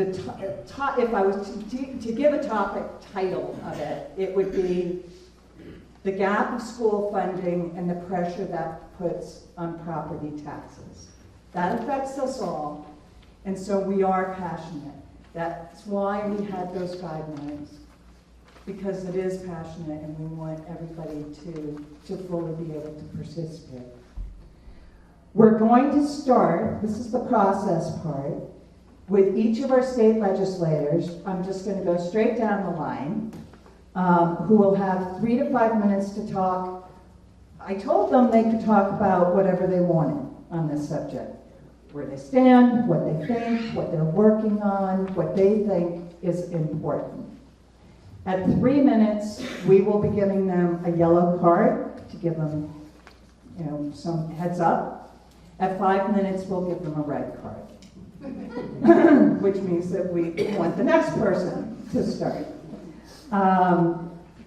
if I was to give a topic title of it, it would be the gap of school funding and the pressure that puts on property taxes. That affects us all, and so we are passionate. That's why we had those guidelines, because it is passionate and we want everybody to fully be able to participate. We're going to start, this is the process part, with each of our state legislators. I'm just going to go straight down the line, who will have 3 to 5 minutes to talk. I told them they could talk about whatever they wanted on this subject. Where they stand, what they think, what they're working on, what they think is important. At 3 minutes, we will be giving them a yellow card to give them, some heads up. At 5 minutes, we'll give them a red card, which means that we want the next person to start.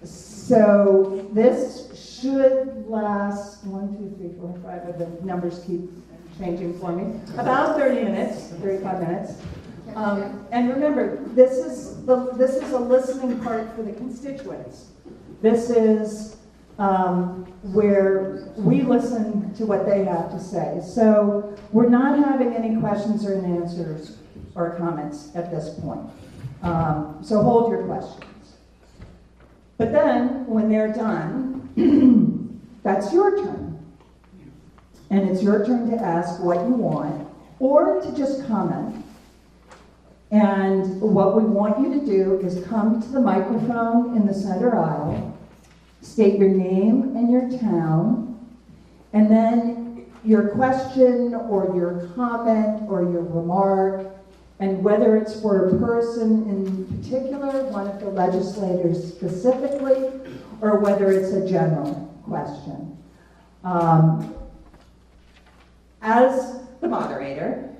So this should last 1, 2, 3, 4, 5. The numbers keep changing for me. About 30 minutes, 35 minutes. And remember, this is a listening part for the constituents. This is where we listen to what they have to say. So we're not having any questions or answers or comments at this point. So hold your questions. But then, when they're done, that's your turn. And it's your turn to ask what you want, or to just comment. And what we want you to do is come to the microphone in the center aisle, state your name and your town, and then your question or your comment or your remark, and whether it's for a person in particular, one of the legislators specifically, or whether it's a general question. As the moderator,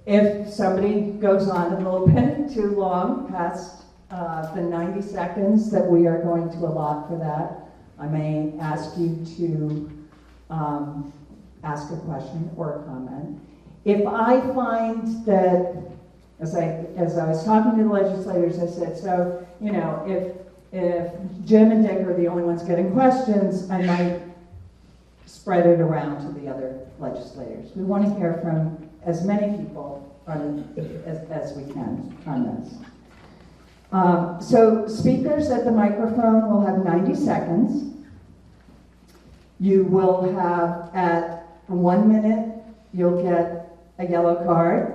if somebody goes on a little bit too long past the 90 seconds that we are going to allot for that, I may ask you to ask a question or a comment. If I find that, as I was talking to the legislators, I said, so, if Jim and Dick are the only ones getting questions, I might spread it around to the other legislators. We want to hear from as many people as we can on this. So speakers at the microphone will have 90 seconds. You will have, at 1 minute, you'll get a yellow card,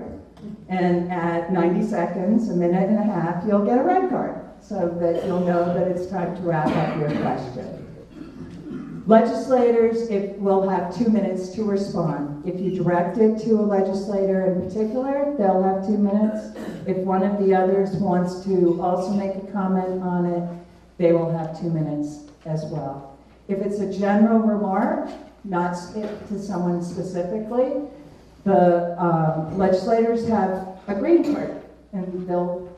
and at 90 seconds, a minute and a half, you'll get a red card, so that you'll know that it's time to wrap up your question. Legislators will have 2 minutes to respond. If you direct it to a legislator in particular, they'll have 2 minutes. If one of the others wants to also make a comment on it, they will have 2 minutes as well. If it's a general remark, not to someone specifically, the legislators have a green card, and they'll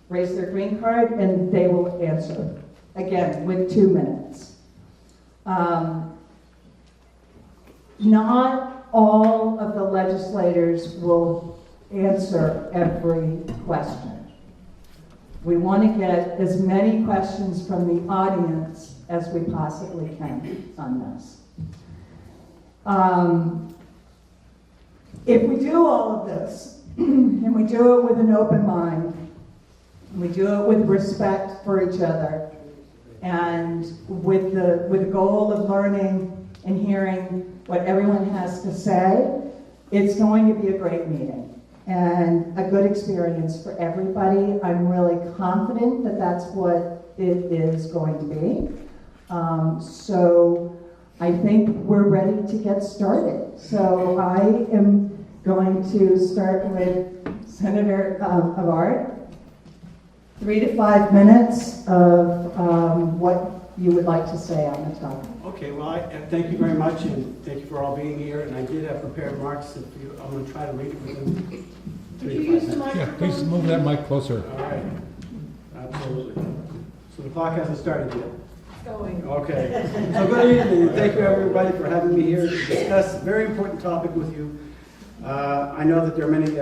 raise their green card and they will answer, again, with 2 minutes. Not all of the legislators will answer every question. We want to get as many questions from the audience as we possibly can on this. If we do all of this, and we do it with an open mind, and we do it with respect for each other, and with the goal of learning and hearing what everyone has to say, it's going to be a great meeting and a good experience for everybody. I'm really confident that that's what it is going to be. So I think we're ready to get started. So I am going to start with Senator Avard. 3 to 5 minutes of what you would like to say on the topic. Okay, well, thank you very much, and thank you for all being here. And I did have prepared remarks. I'm going to try to read it within 3 to 5 minutes. Yeah, please move that mic closer. All right, absolutely. So the clock hasn't started yet. Going. Okay. So good evening, and thank you everybody for having me here to discuss a very important topic with you. I know that there are many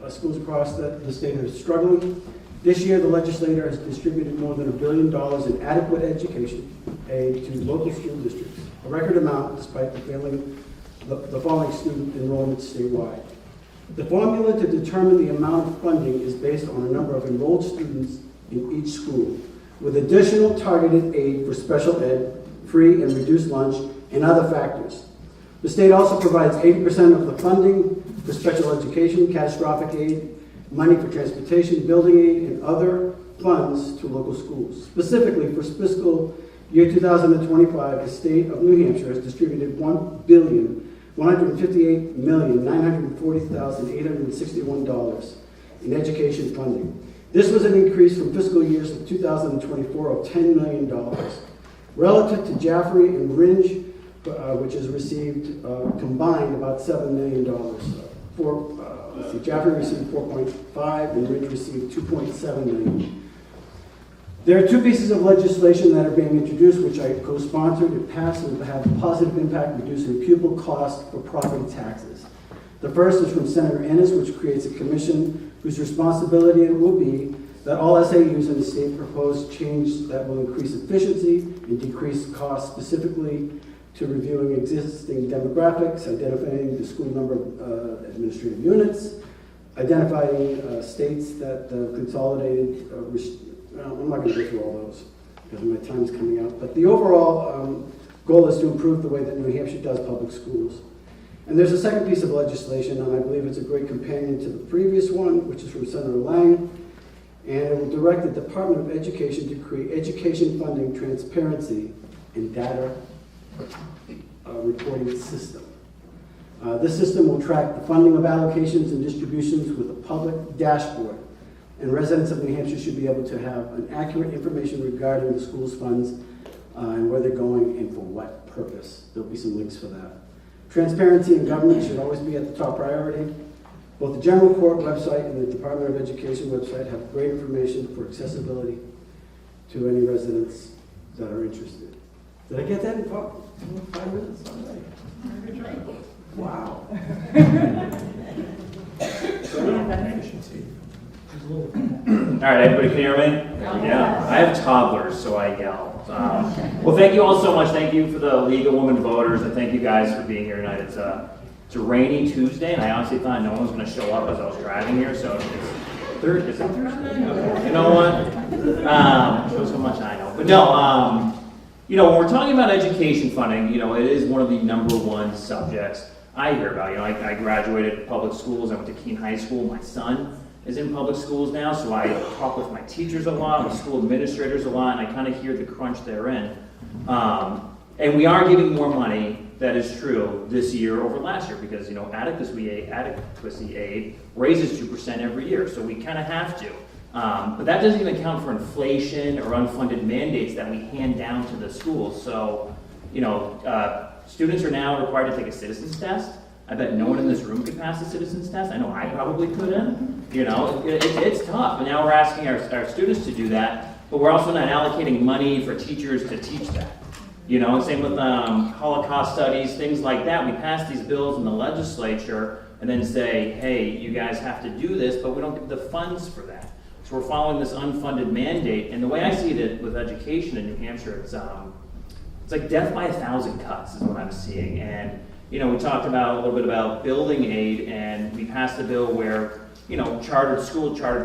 schools across the state that are struggling. This year, the legislature has distributed more than $1 billion in adequate education aid to local school districts, a record amount despite the falling student enrollment statewide. The formula to determine the amount of funding is based on a number of enrolled students in each school, with additional targeted aid for special ed, free and reduced lunch, and other factors. The state also provides 80% of the funding for special education, catastrophic aid, money for transportation, building aid, and other funds to local schools. Specifically, for fiscal year 2025, the state of New Hampshire has distributed $1,158,940,861 in education funding. This was an increase from fiscal years of 2024 of $10 million. Relative to Jaffrey and NH, which has received combined about $7 million. Jaffrey received 4.5 and NH received 2.7 million. There are two pieces of legislation that are being introduced, which I co-sponsored and passed, and have a positive impact reducing pupil costs for property taxes. The first is from Senator Ennis, which creates a commission whose responsibility it will be that all SAUs in the state propose change that will increase efficiency and decrease costs, specifically to reviewing existing demographics, identifying the school number of administrative units, identifying states that consolidated, I'm not going to go through all those because my time is coming out, but the overall goal is to improve the way that New Hampshire does public schools. And there's a second piece of legislation, and I believe it's a great companion to the previous one, which is from Senator Lang, and it will direct the Department of Education to create education funding transparency and data reporting system. This system will track the funding of allocations and distributions with a public dashboard, and residents of New Hampshire should be able to have an accurate information regarding the school's funds and where they're going and for what purpose. There'll be some links for that. Transparency in government should always be at the top priority. Both the General Court website and the Department of Education website have great information for accessibility to any residents that are interested. Did I get that in 5 minutes? All right. Good job. Wow. All right, everybody can hear me? Yeah. I have toddlers, so I yell. Well, thank you all so much. Thank you for the League of Women Voters, and thank you guys for being here tonight. It's a rainy Tuesday, and I honestly thought no one was going to show up as I was driving here, so it's Thursday. Is it Thursday? Okay. You know what? Shows how much I know. But no, you know, when we're talking about education funding, you know, it is one of the #1 subjects I hear about. You know, I graduated public schools. I went to Keene High School. My son is in public schools now, so I talk with my teachers a lot, with school administrators a lot, and I kind of hear the crunch they're in. And we are giving more money, that is true, this year over last year, because, you know, adequacy aid raises 2% every year, so we kind of have to. But that doesn't even account for inflation or unfunded mandates that we hand down to the schools. So, you know, students are now required to take a citizens test. I bet no one in this room could pass a citizens test. I know I probably couldn't. You know, it's tough. And now we're asking our students to do that, but we're also not allocating money for teachers to teach that. You know, and same with Holocaust studies, things like that. We pass these bills in the legislature and then say, hey, you guys have to do this, but we don't give the funds for that. So we're following this unfunded mandate. And the way I see it with education in New Hampshire, it's like death by 1,000 cuts is what I'm seeing. And you know, we talked about a little bit about building aid, and we passed a bill where, you know, chartered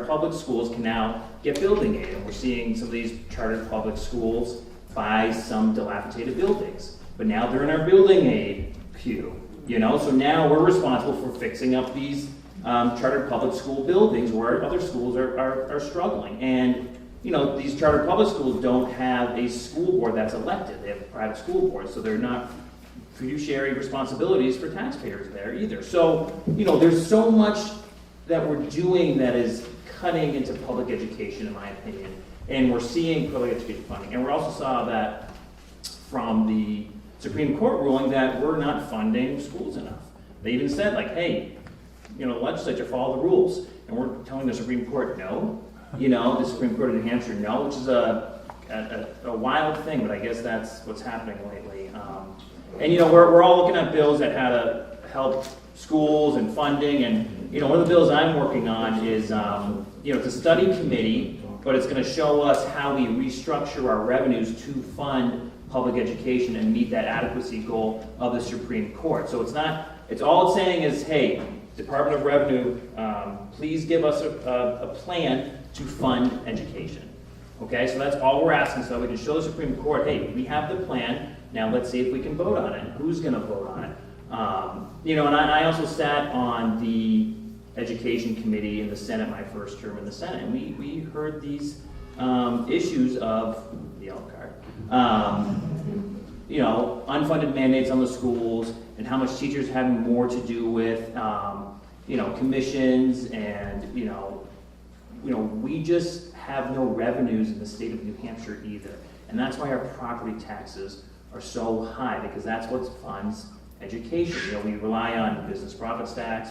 public schools can now get building aid. And we're seeing some of these chartered public schools buy some dilapidated buildings. But now they're in our building aid queue, you know? So now we're responsible for fixing up these chartered public school buildings where other schools are struggling. And, you know, these chartered public schools don't have a school board that's elected. They have a private school board, so they're not fiduciary responsibilities for taxpayers there either. So, you know, there's so much that we're doing that is cutting into public education, in my opinion. And we're seeing public education funding. And we also saw that from the Supreme Court ruling that we're not funding schools enough. They even said, like, hey, you know, the legislature follow the rules. And we're telling the Supreme Court no. You know, the Supreme Court of New Hampshire no, which is a wild thing, but I guess that's what's happening lately. And you know, we're all looking at bills that had help schools and funding. And, you know, one of the bills I'm working on is, you know, it's a study committee, but it's going to show us how we restructure our revenues to fund public education and meet that adequacy goal of the Supreme Court. So it's all it's saying is, hey, Department of Revenue, please give us a plan to fund education. Okay, so that's all we're asking, so we can show the Supreme Court, hey, we have the plan, now let's see if we can vote on it. Who's going to vote on it? You know, and I also sat on the Education Committee in the Senate, my first term in the Senate, and we heard these issues of the yellow card, you know, unfunded mandates on the schools, and how much teachers having more to do with, you know, commissions, and you know, we just have no revenues in the state of New Hampshire either, and that's why our property taxes are so high, because that's what funds education. You know, we rely on business profits tax,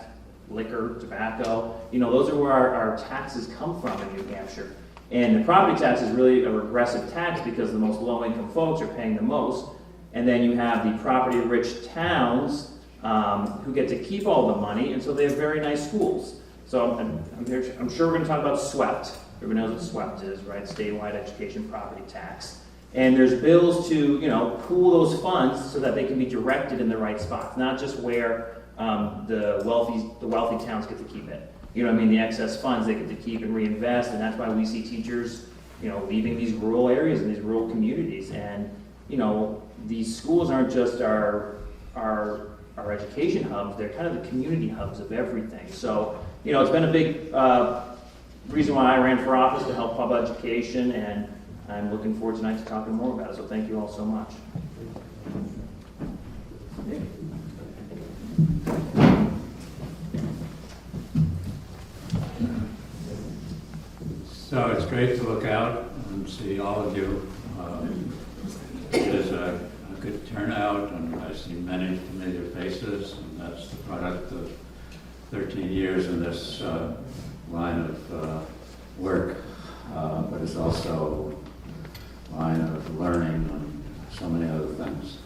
liquor, tobacco. You know, those are where our taxes come from in New Hampshire. And the property tax is really a regressive tax because the most low-income folks are paying the most. And then you have the property-rich towns who get to keep all the money, and so they have very nice schools. So I'm sure we're going to talk about SWEPT. Everyone knows what SWEPT is, right? Statewide Education Property Tax. And there's bills to, you know, pool those funds so that they can be directed in the right spots, not just where the wealthy towns get to keep it. You know what I mean? The excess funds they get to keep and reinvest, and that's why we see teachers, you know, leaving these rural areas and these rural communities. And, you know, these schools aren't just our education hubs, they're kind of the community hubs of everything. So, you know, it's been a big reason why I ran for office, to help public education, and I'm looking forward tonight to talking more about it. So thank you all so much. So it's great to look out and see all of you. It is a good turnout, and I see many familiar faces, and that's the product of 13 years in this line of work, but it's also a line of learning and so many other things,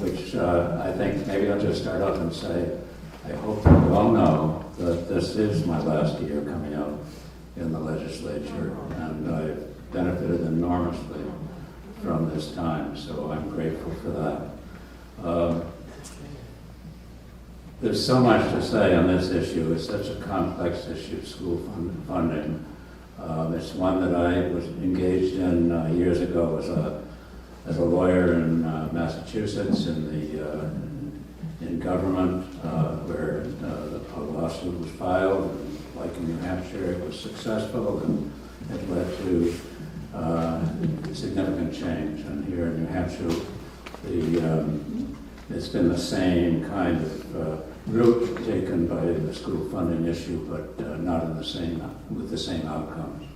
which I think maybe I'll just start off and say, I hope that you all know that this is my last year coming out in the legislature, and I've benefited enormously from this time, so I'm grateful for that. There's so much to say on this issue. It's such a complex issue, school funding. It's one that I was engaged in years ago as a lawyer in Massachusetts in government, where a lawsuit was filed. And like in New Hampshire, it was successful, and it led to significant change. And here in New Hampshire, it's been the same kind of route taken by the school funding issue, but not in with the same outcomes.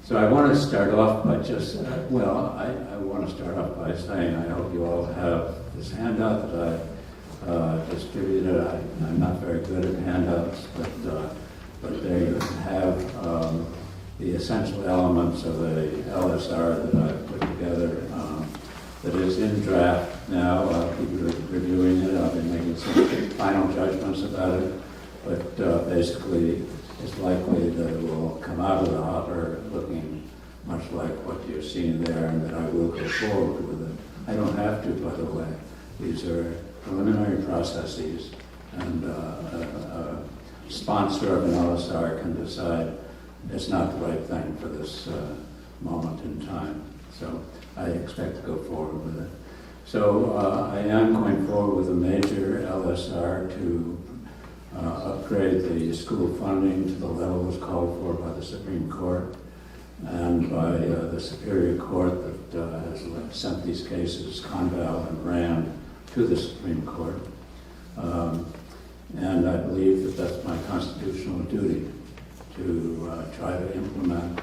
So I want to start off by just, I want to start off by saying I hope you all have this handout that I distributed. I'm not very good at handouts, but there you have the essential elements of a LSR that I've put together that is in draft now. I'll be reviewing it. I'll be making some final judgments about it, but basically it's likely that it will come out of the hopper looking much like what you're seeing there, and that I will go forward with it. I don't have to, by the way. These are preliminary processes, and a sponsor of an LSR can decide it's not the right thing for this moment in time. So I expect to go forward with it. So I am going forward with a major LSR to upgrade the school funding to the levels called for by the Supreme Court and by the Superior Court that has sent these cases, Conval and Rand, to the Supreme Court. And I believe that that's my constitutional duty to try to implement.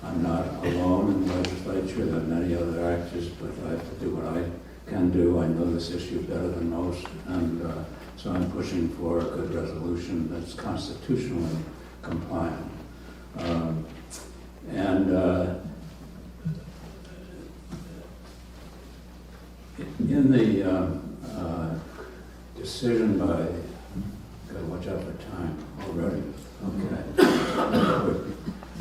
I'm not alone in the legislature. There are many other actors, but I have to do what I can do. I know this issue better than most, and so I'm pushing for a good resolution that's constitutionally compliant. In the decision by, gotta watch out for time already. Okay.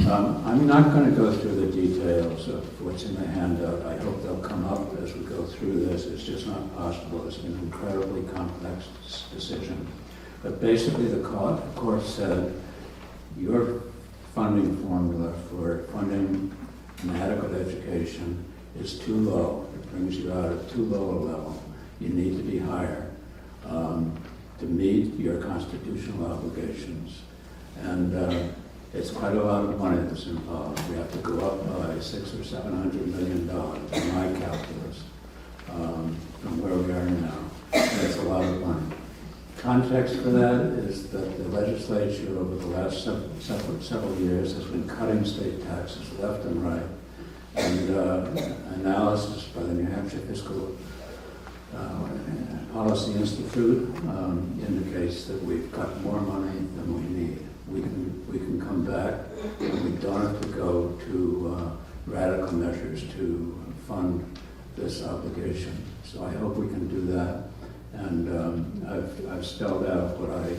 I'm not going to go through the details of what's in the handout. I hope they'll come up as we go through this. It's just not possible. It's an incredibly complex decision. But basically, the court said your funding formula for funding an adequate education is too low. It brings you out at too low a level. You need to be higher to meet your constitutional obligations. And it's quite a lot of money that's involved. We have to go up by $600 or $700 million in my calculus from where we are now. That's a lot of money. Context for that is that the legislature over the last several years has been cutting state taxes left and right. And analysis by the New Hampshire Fiscal Policy Institute indicates that we've got more money than we need. We can come back, and we don't have to go to radical measures to fund this obligation. So I hope we can do that. And I've spelled out what I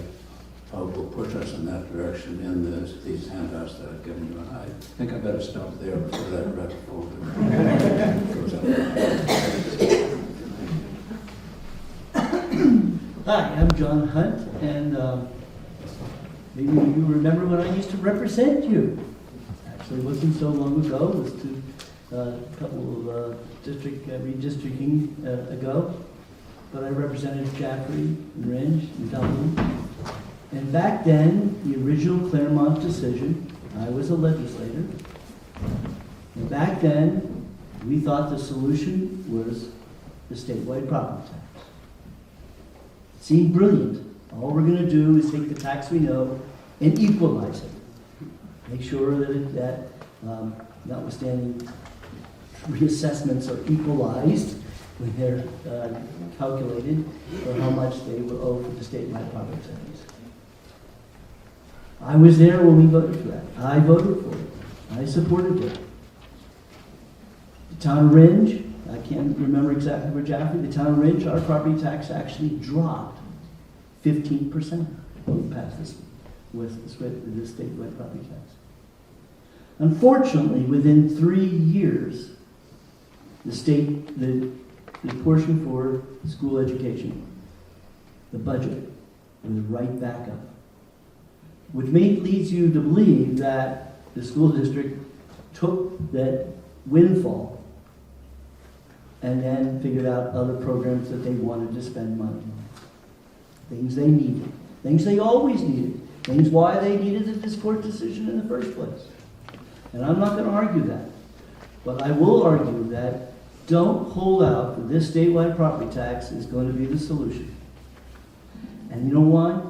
hope will push us in that direction in these handouts that I've given you. And I think I better stop there before that red folder goes up. Hi, I'm John Hunt, and maybe you remember when I used to represent you. Actually, it wasn't so long ago. It was a couple of district redistricting ago. But I represented Jaffrey NH in Dublin. And back then, the original Claremont decision, I was a legislator. And back then, we thought the solution was the statewide property tax. It seemed brilliant. All we're going to do is take the tax we know and equalize it. Make sure that notwithstanding reassessments are equalized when they're calculated for how much they will owe for the statewide property tax. I was there when we voted for that. I voted for it. I supported it. The town of Ringe, I can't remember exactly where Jaffrey, the town of Ringe, our property tax actually dropped 15% when we passed this with the statewide property tax. Unfortunately, within 3 years, the portion for school education, the budget, was right back up. Which leads you to believe that the school district took that windfall and then figured out other programs that they wanted to spend money on. Things they needed. Things they always needed. Things why they needed this court decision in the first place. And I'm not going to argue that. But I will argue that don't hold out that this statewide property tax is going to be the solution. And you know why?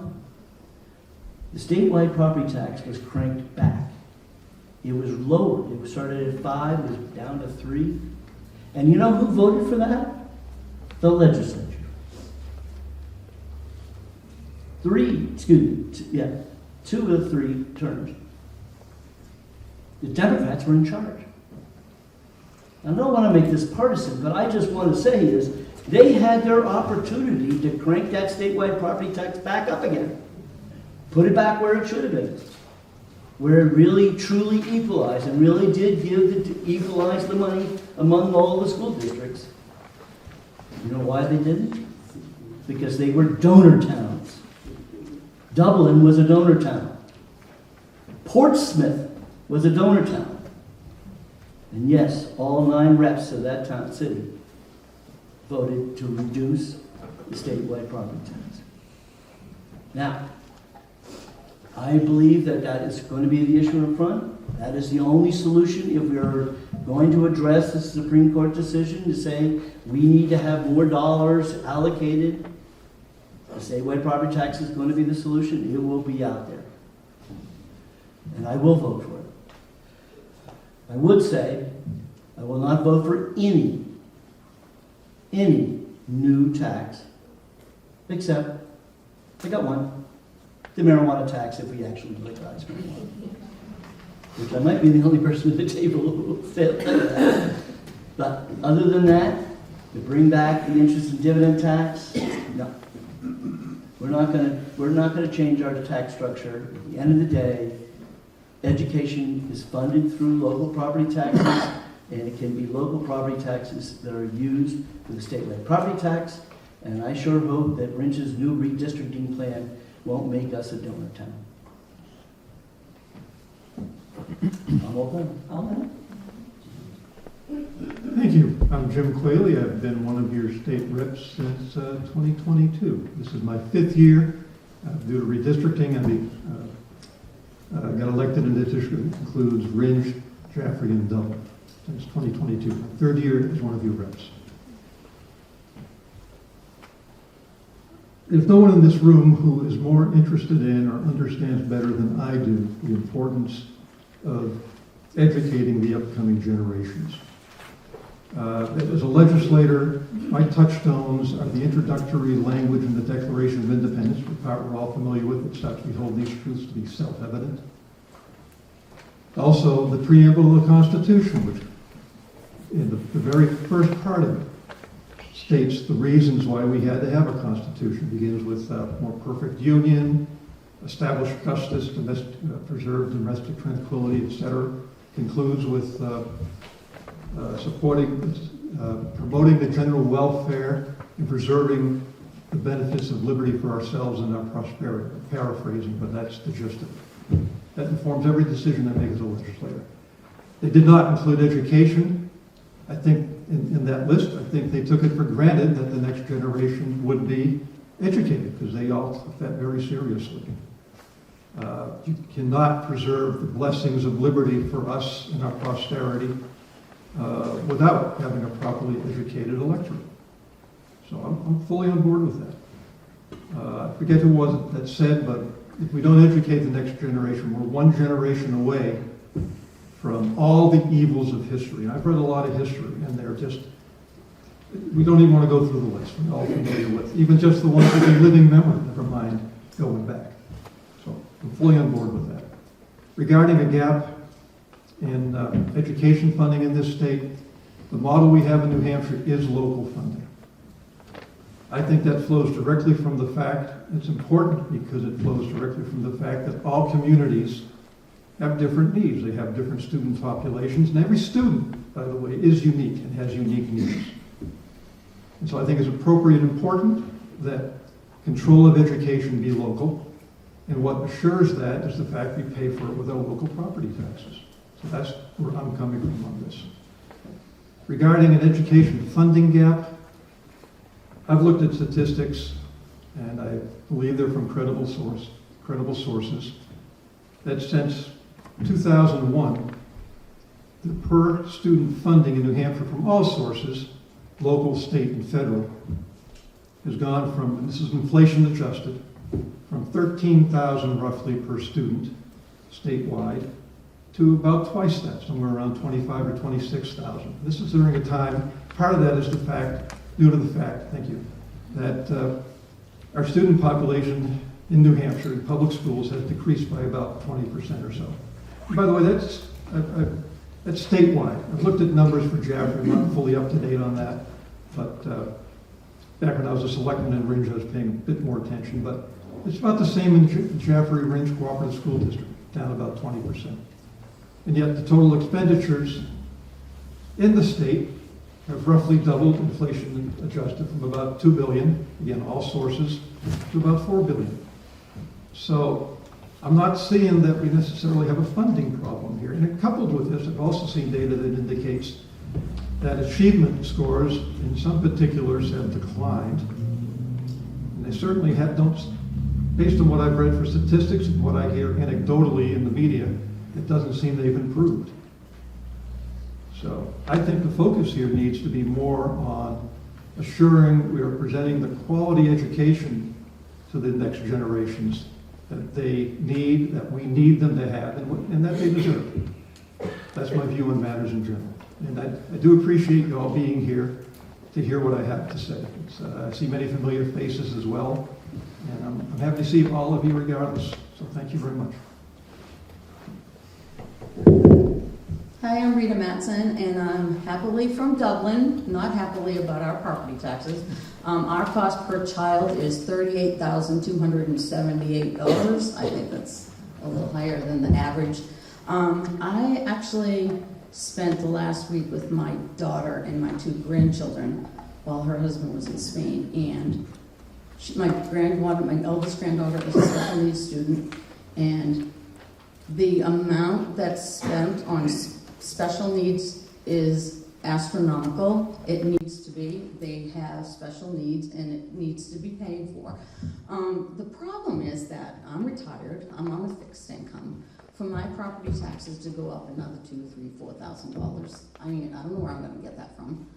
The statewide property tax was cranked back. It was lowered. It started at 5, it was down to 3. And you know who voted for that? The legislature. 2 of the 3 terms. The Democrats were in charge. I don't want to make this partisan, but I just want to say is they had their opportunity to crank that statewide property tax back up again. Put it back where it should have been. Where it really, truly equalized and really did equalize the money among all the school districts. You know why they didn't? Because they were donor towns. Dublin was a donor town. Portsmouth was a donor town. And yes, all 9 reps of that town city voted to reduce the statewide property tax. Now, I believe that is going to be the issue in front. That is the only solution if we are going to address the Supreme Court decision to say we need to have more dollars allocated. The statewide property tax is going to be the solution. It will be out there. And I will vote for it. I would say I will not vote for any new tax, except I got one, the marijuana tax if we actually legalize marijuana. Which I might be the only person at the table who will say that. But other than that, To bring back the interest and dividend tax? No. We're not gonna change our tax structure. At the end of the day, education is funded through local property taxes, and it can be local property taxes that are used for the statewide property tax. And I sure hope that Wrench's new redistricting plan won't make us a donor town. I'm all done. All done? Thank you. I'm Jim Qualey. I've been one of your state reps since 2022. This is my 5th year due to redistricting, and got elected in the district that includes Ringe, Jaffrey, and Dublin since 2022. My 3rd year as one of your reps. There's no one in this room who is more interested in or understands better than I do the importance of educating the upcoming generations. As a legislator, my touchstones are the introductory language in the Declaration of Independence, which we're all familiar with, except we hold these truths to be self-evident. Also, the preamble of the Constitution, which in the very first part of it states the reasons why we had to have a Constitution. It begins with more perfect union, establish justice, preserve domestic tranquility, etc. Concludes with promoting the general welfare and preserving the benefits of liberty for ourselves and our prosperity. I'm paraphrasing, but that's the gist of it. That informs every decision I make as a legislator. They did not include education. I think in that list, I think they took it for granted that the next generation would be educated, because they all took that very seriously. You cannot preserve the blessings of liberty for us and our posterity without having a properly educated electorate. So I'm fully on board with that. I forget who was it that said, but if we don't educate the next generation, we're one generation away from all the evils of history. And I've read a lot of history, and they're just, we don't even want to go through the list. We're all familiar with, even just the ones that are living memory, never mind going back. So I'm fully on board with that. Regarding a gap in education funding in this state, the model we have in New Hampshire is local funding. I think that flows directly from the fact, it's important because it flows directly from the fact that all communities have different needs. They have different student populations, and every student, by the way, is unique and has unique needs. And so I think it's appropriate and important that control of education be local, and what assures that is the fact we pay for it with our local property taxes. So that's where I'm coming from on this. Regarding an education funding gap, I've looked at statistics, and I believe they're from credible sources, that since 2001, the per student funding in New Hampshire from all sources, local, state, and federal, has gone from, and this is inflation adjusted, from $13,000 roughly per student statewide to about twice that, somewhere around $25,000 or $26,000. This is during a time, part of that is the fact, due to the fact, thank you, that our student population in New Hampshire in public schools has decreased by about 20% or so. And by the way, that's statewide. I've looked at numbers for Jaffrey, I'm not fully up to date on that, but back when I was a selectman in Ringe, I was paying a bit more attention, but it's about the same in Jaffrey Ringe Cooperative School District, down about 20%. And yet the total expenditures in the state have roughly doubled, inflation adjusted, from about $2 billion, again, all sources, to about $4 billion. So I'm not seeing that we necessarily have a funding problem here. And coupled with this, I've also seen data that indicates that achievement scores in some particulars have declined. And they certainly don't, based on what I've read for statistics and what I hear anecdotally in the media, it doesn't seem they've improved. So I think the focus here needs to be more on assuring we are presenting the quality education to the next generations that they need, that we need them to have, and that they deserve. That's my view on matters in general. And I do appreciate you all being here to hear what I have to say. I see many familiar faces as well, and I'm happy to see all of you regardless. So thank you very much. Hi, I'm Rita Matson, and I'm happily from Dublin, not happily about our property taxes. Our cost per child is $38,278. I think that's a little higher than the average. I actually spent the last week with my daughter and my 2 grandchildren while her husband was in Spain, and my eldest granddaughter is a special needs student, and the amount that's spent on special needs is astronomical. It needs to be. They have special needs and it needs to be paid for. The problem is that I'm retired, I'm on a fixed income. For my property taxes to go up another $2,000, $3,000, $4,000, I mean, I don't know where I'm gonna get that from.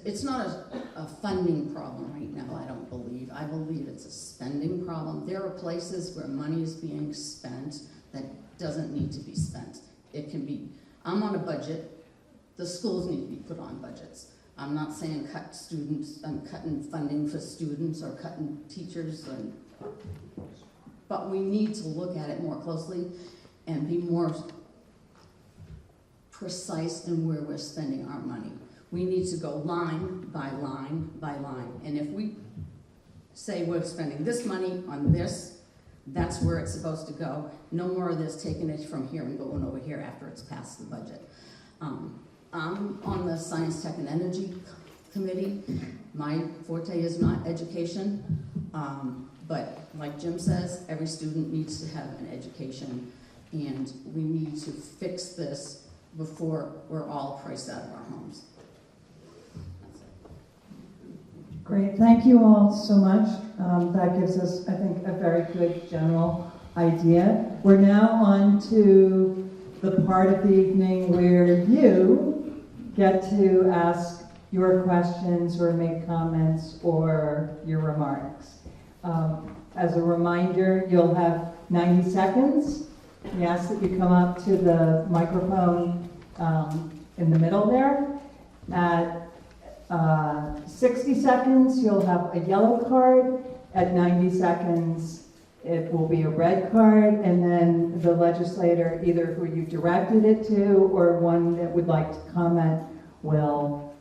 It's not a funding problem right now, I don't believe. I believe it's a spending problem. There are places where money is being spent that doesn't need to be spent. It can be, I'm on a budget, the schools need to be put on budgets. I'm not saying cut students, I'm cutting funding for students or cutting teachers, but we need to look at it more closely and be more precise in where we're spending our money. We need to go line by line by line. And if we say we're spending this money on this, that's where it's supposed to go. No more of this taking it from here and going over here after it's passed the budget. I'm on the Science, Tech, and Energy Committee. My forte is not education, but like Jim says, every student needs to have an education, and we need to fix this before we're all priced out of our homes. Great, thank you all so much. That gives us, I think, a very good general idea. We're now on to the part of the evening where you get to ask your questions or make comments or your remarks. As a reminder, you'll have 90 seconds. We ask that you come up to the microphone in the middle there. At 60 seconds, you'll have a yellow card. At 90 seconds, it will be a red card, and then the legislator, either who you directed it to or one that would like to comment, will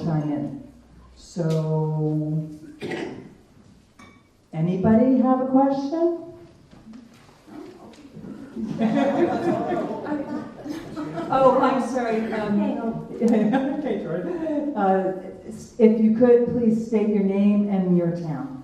chime in. So, anybody have a question? Oh, I'm sorry. Okay, Jordan. If you could, please state your name and your town.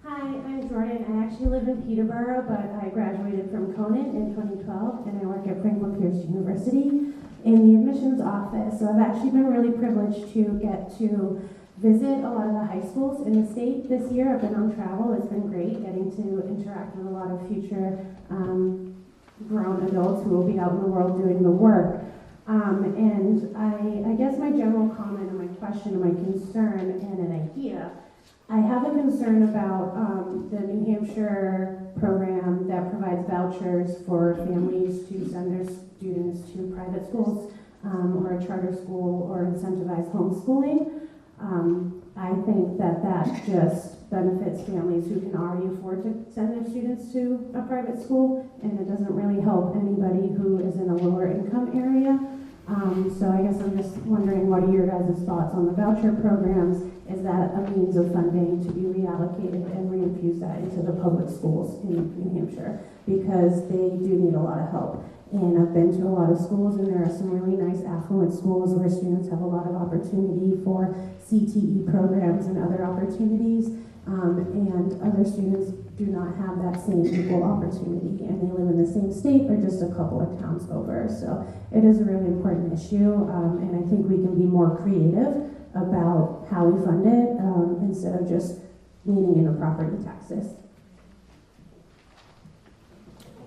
Hi, I'm Jordan. I actually live in Peterborough, but I graduated from Conant in 2012, and I work at Franklin Pierce University in the admissions office. So I've actually been really privileged to get to visit a lot of the high schools in the state this year. I've been on travel. It's been great getting to interact with a lot of future grown adults who will be out in the world doing the work. And I guess my general comment and my question and my concern and an idea, I have a concern about the New Hampshire program that provides vouchers for families to send their students to private schools or a charter school or incentivized homeschooling. I think that just benefits families who can already afford to send their students to a private school, and it doesn't really help anybody who is in a lower income area. So I guess I'm just wondering, what are your guys' thoughts on the voucher programs? Is that a means of funding to be reallocated and reinfuse that into the public schools in New Hampshire? Because they do need a lot of help. And I've been to a lot of schools, and there are some really nice affluent schools where students have a lot of opportunity for CTE programs and other opportunities. And other students do not have that same equal opportunity, and they live in the same state or just a couple of towns over. So it is a really important issue, and I think we can be more creative about how we fund it instead of just leaning into property taxes.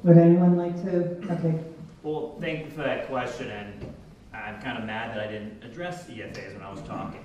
Would anyone like to? Okay. Well, thank you for that question, and I'm kind of mad that I didn't address EFAs when I was talking.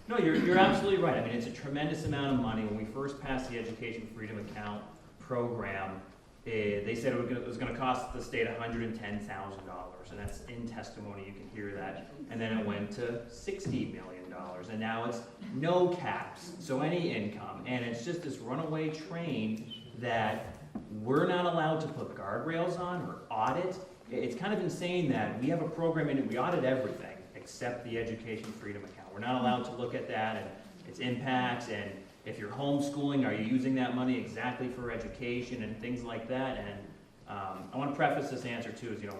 No, you're absolutely right. I mean, it's a tremendous amount of money. When we first passed the Education Freedom Account program, they said it was going to cost the state $110,000, and that's in testimony. You can hear that. And then it went to $60 million, and now it's no caps, so any income. And it's just this runaway train that we're not allowed to put guardrails on or audit. It's kind of insane that we have a program in it, we audit everything except the Education Freedom Account. We're not allowed to look at that and its impacts, and if you're homeschooling, are you using that money exactly for education and things like that? And I want to preface this answer too, is, you know,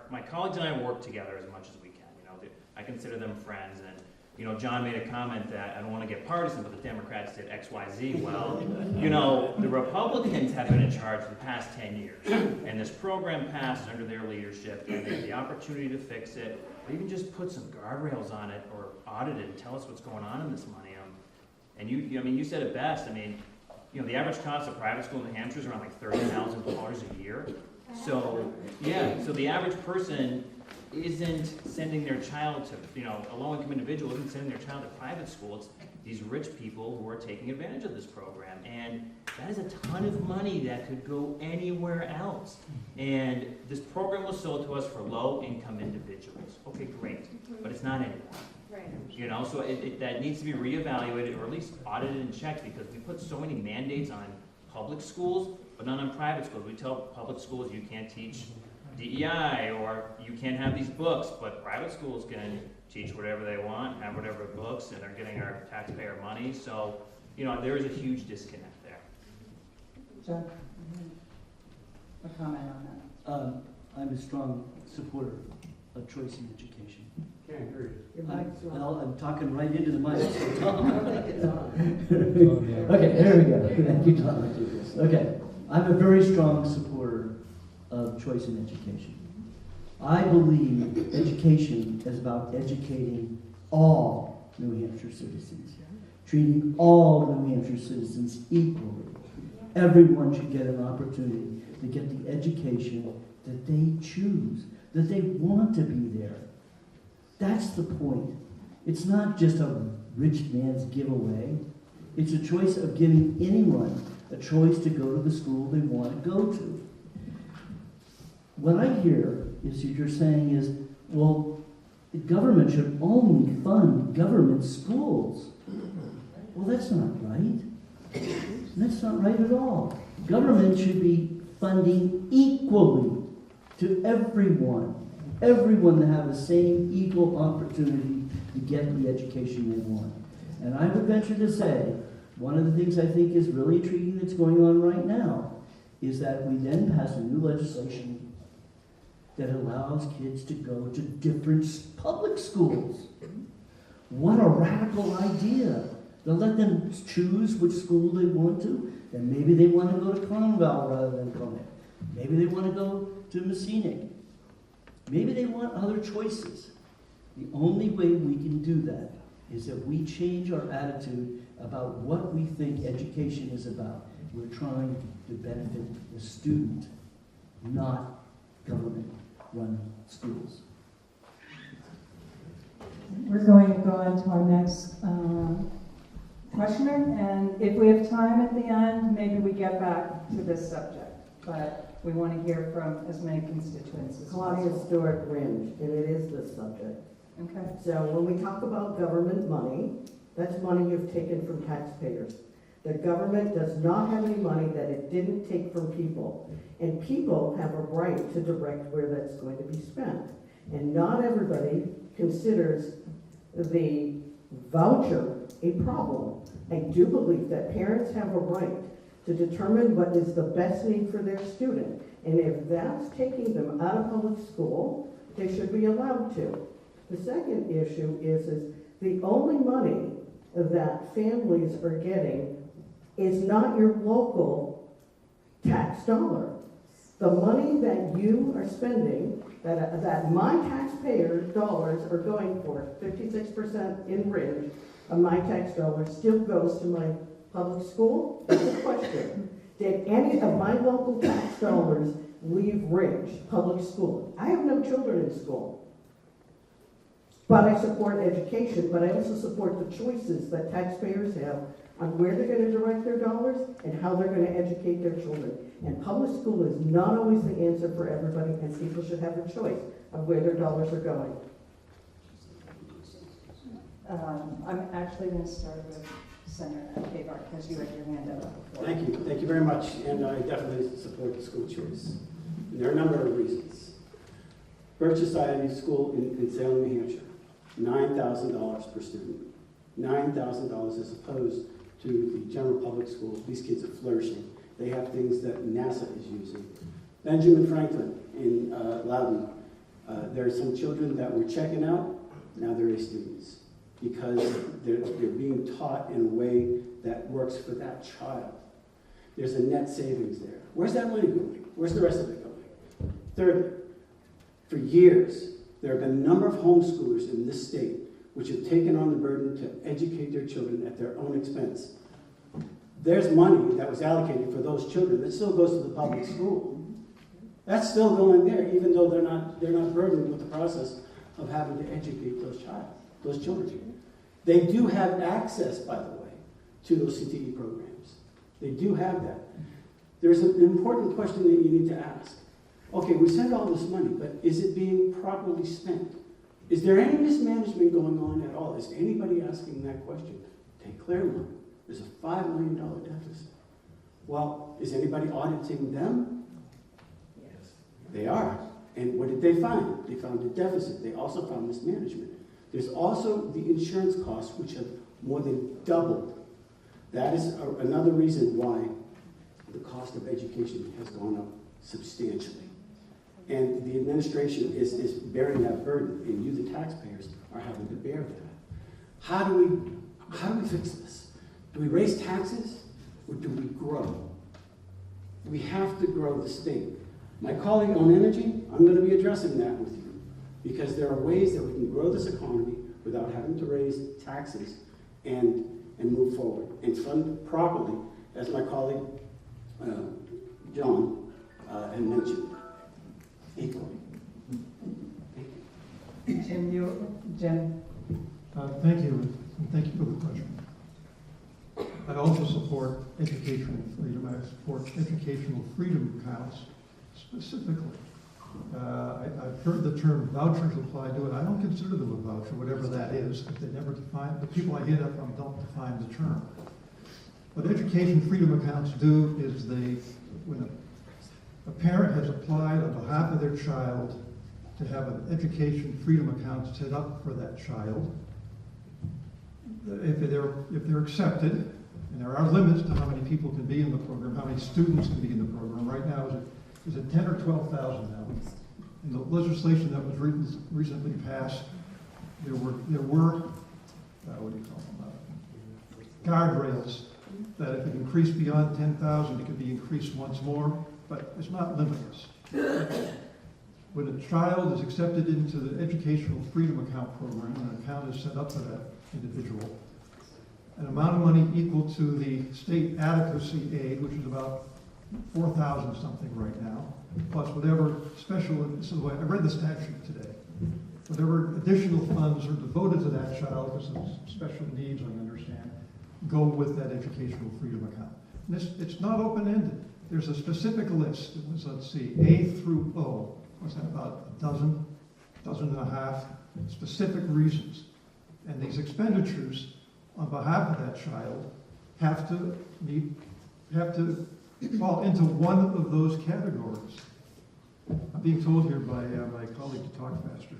my colleagues and I work together as much as we can. You know, I consider them friends, and you know, John made a comment that I don't want to get partisan, but the Democrats did X, Y, Z. Well, you know, the Republicans have been in charge for the past 10 years, and this program passed under their leadership, and they had the opportunity to fix it, or even just put some guardrails on it, or audit it and tell us what's going on in this money. And I mean, you said it best. I mean, you know, the average cost of private school in New Hampshire is around like $30,000 a year. So, yeah, so the average person isn't sending their child to, you know, a low-income individual isn't sending their child to private school. It's these rich people who are taking advantage of this program. And that is a ton of money that could go anywhere else. And this program was sold to us for low-income individuals. Okay, great, but it's not anymore. Right. You know, so that needs to be reevaluated or at least audited and checked, because we put so many mandates on public schools, but not on private schools. We tell public schools you can't teach DEI, or you can't have these books, but private schools can teach whatever they want, have whatever books, and they're getting our taxpayer money. So, you know, there is a huge disconnect there. John, a comment on that? I'm a strong supporter of choice in education. Can't agree. Well, I'm talking right into the mic. So I don't think it's on. Okay, there we go. Thank you, Tom. Okay, I'm a very strong supporter of choice in education. I believe education is about educating all New Hampshire citizens, treating all New Hampshire citizens equally. Everyone should get an opportunity to get the education that they choose, that they want to be there. That's the point. It's not just a rich man's giveaway. It's a choice of giving anyone a choice to go to the school they want to go to. What I hear is you're saying is, well, the government should only fund government schools. Well, that's not right. That's not right at all. Government should be funding equally to everyone. Everyone to have the same equal opportunity to get the education they want. And I would venture to say, one of the things I think is really intriguing that's going on right now is that we then pass a new legislation that allows kids to go to different public schools. What a radical idea. They'll let them choose which school they want to, and maybe they want to go to Conval rather than Conant. Maybe they want to go to Messinic. Maybe they want other choices. The only way we can do that is that we change our attitude about what we think education is about. We're trying to benefit the student, not government-run schools. We're going to go on to our next questioner, and if we have time at the end, maybe we get back to this subject. But we want to hear from as many constituents as Claudia possible. Stewart Ringe, and it is this subject. Okay. So when we talk about government money, that's money you've taken from taxpayers. The government does not have any money that it didn't take from people. And people have a right to direct where that's going to be spent. And not everybody considers the voucher a problem. I do believe that parents have a right to determine what is the best need for their student. And if that's taking them out of public school, they should be allowed to. The second issue is the only money that families are getting is not your local tax dollar. The money that you are spending, that my taxpayer dollars are going for, 56% in Ridge of my tax dollars still goes to my public school? That's a question. Did any of my local tax dollars leave Ridge public school? I have no children in school. But I support education, but I also support the choices that taxpayers have on where they're going to direct their dollars and how they're going to educate their children. And public school is not always the answer for everybody, and people should have a choice of where their dollars are going. I'm actually going to start with Senator Kavar, because you had your hand up before. Thank you very much, and I definitely support the school choice. And there are a number of reasons. Birch Society School in Salem, New Hampshire, $9,000 per student. $9,000 as opposed to the general public schools. These kids are flourishing. They have things that NASA is using. Benjamin Franklin in Loudon, there are some children that were checking out, now they're A students, because they're being taught in a way that works for that child. There's a net savings there. Where's that money going? Where's the rest of it going? Thirdly, for years, there have been a number of homeschoolers in this state which have taken on the burden to educate their children at their own expense. There's money that was allocated for those children that still goes to the public school. That's still going there, even though they're not burdened with the process of having to educate those children. They do have access, by the way, to those CTE programs. They do have that. There's an important question that you need to ask. Okay, we send all this money, but is it being properly spent? Is there any mismanagement going on at all? Is anybody asking that question? Take Claremont. There's a $5 million deficit. Well, is anybody auditing them? Yes. They are. And what did they find? They found a deficit. They also found mismanagement. There's also the insurance costs, which have more than doubled. That is another reason why the cost of education has gone up substantially. And the administration is bearing that burden, and you, the taxpayers, are having to bear that. How do we fix this? Do we raise taxes, or do we grow? We have to grow the state. My colleague on energy, I'm going to be addressing that with you, because there are ways that we can grow this economy without having to raise taxes and move forward and fund properly, as my colleague John had mentioned. Equally. Jim. Thank you, and thank you for the question. I also support educational freedom. I support educational freedom accounts specifically. I've heard the term vouchers applied to it. I don't consider them a voucher, whatever that is, because they never define, the people I hit up on don't define the term. What education freedom accounts do is when a parent has applied on behalf of their child to have an education freedom account set up for that child. If they're accepted, and there are limits to how many people can be in the program, how many students can be in the program. Right now, is it 10 or 12,000 now? In the legislation that was recently passed, there were what do you call them? Guardrails that if it increased beyond 10,000, it could be increased once more. But it's not limitless. When a child is accepted into the Educational Freedom Account program, and an account is set up for that individual, an amount of money equal to the state adequacy aid, which is about 4,000 something right now, plus whatever special, I read the statute today, whatever additional funds are devoted to that child because of special needs, I understand, go with that Educational Freedom Account. And it's not open-ended. There's a specific list. It was, let's see, A through O. Was that about a dozen and a half specific reasons? And these expenditures on behalf of that child have to fall into one of those categories. I'm being told here by my colleague to talk faster.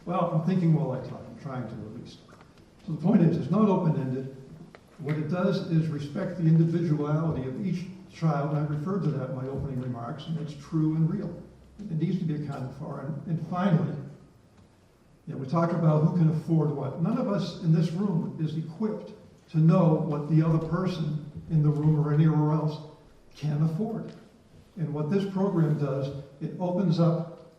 Well, I'm thinking while I talk. I'm trying to at least. So the point is, it's not open-ended. What it does is respect the individuality of each child. I referred to that in my opening remarks, and it's true and real. It needs to be accounted for. And finally, we talk about who can afford what. None of us in this room is equipped to know what the other person in the room or anywhere else can afford. And what this program does, it opens up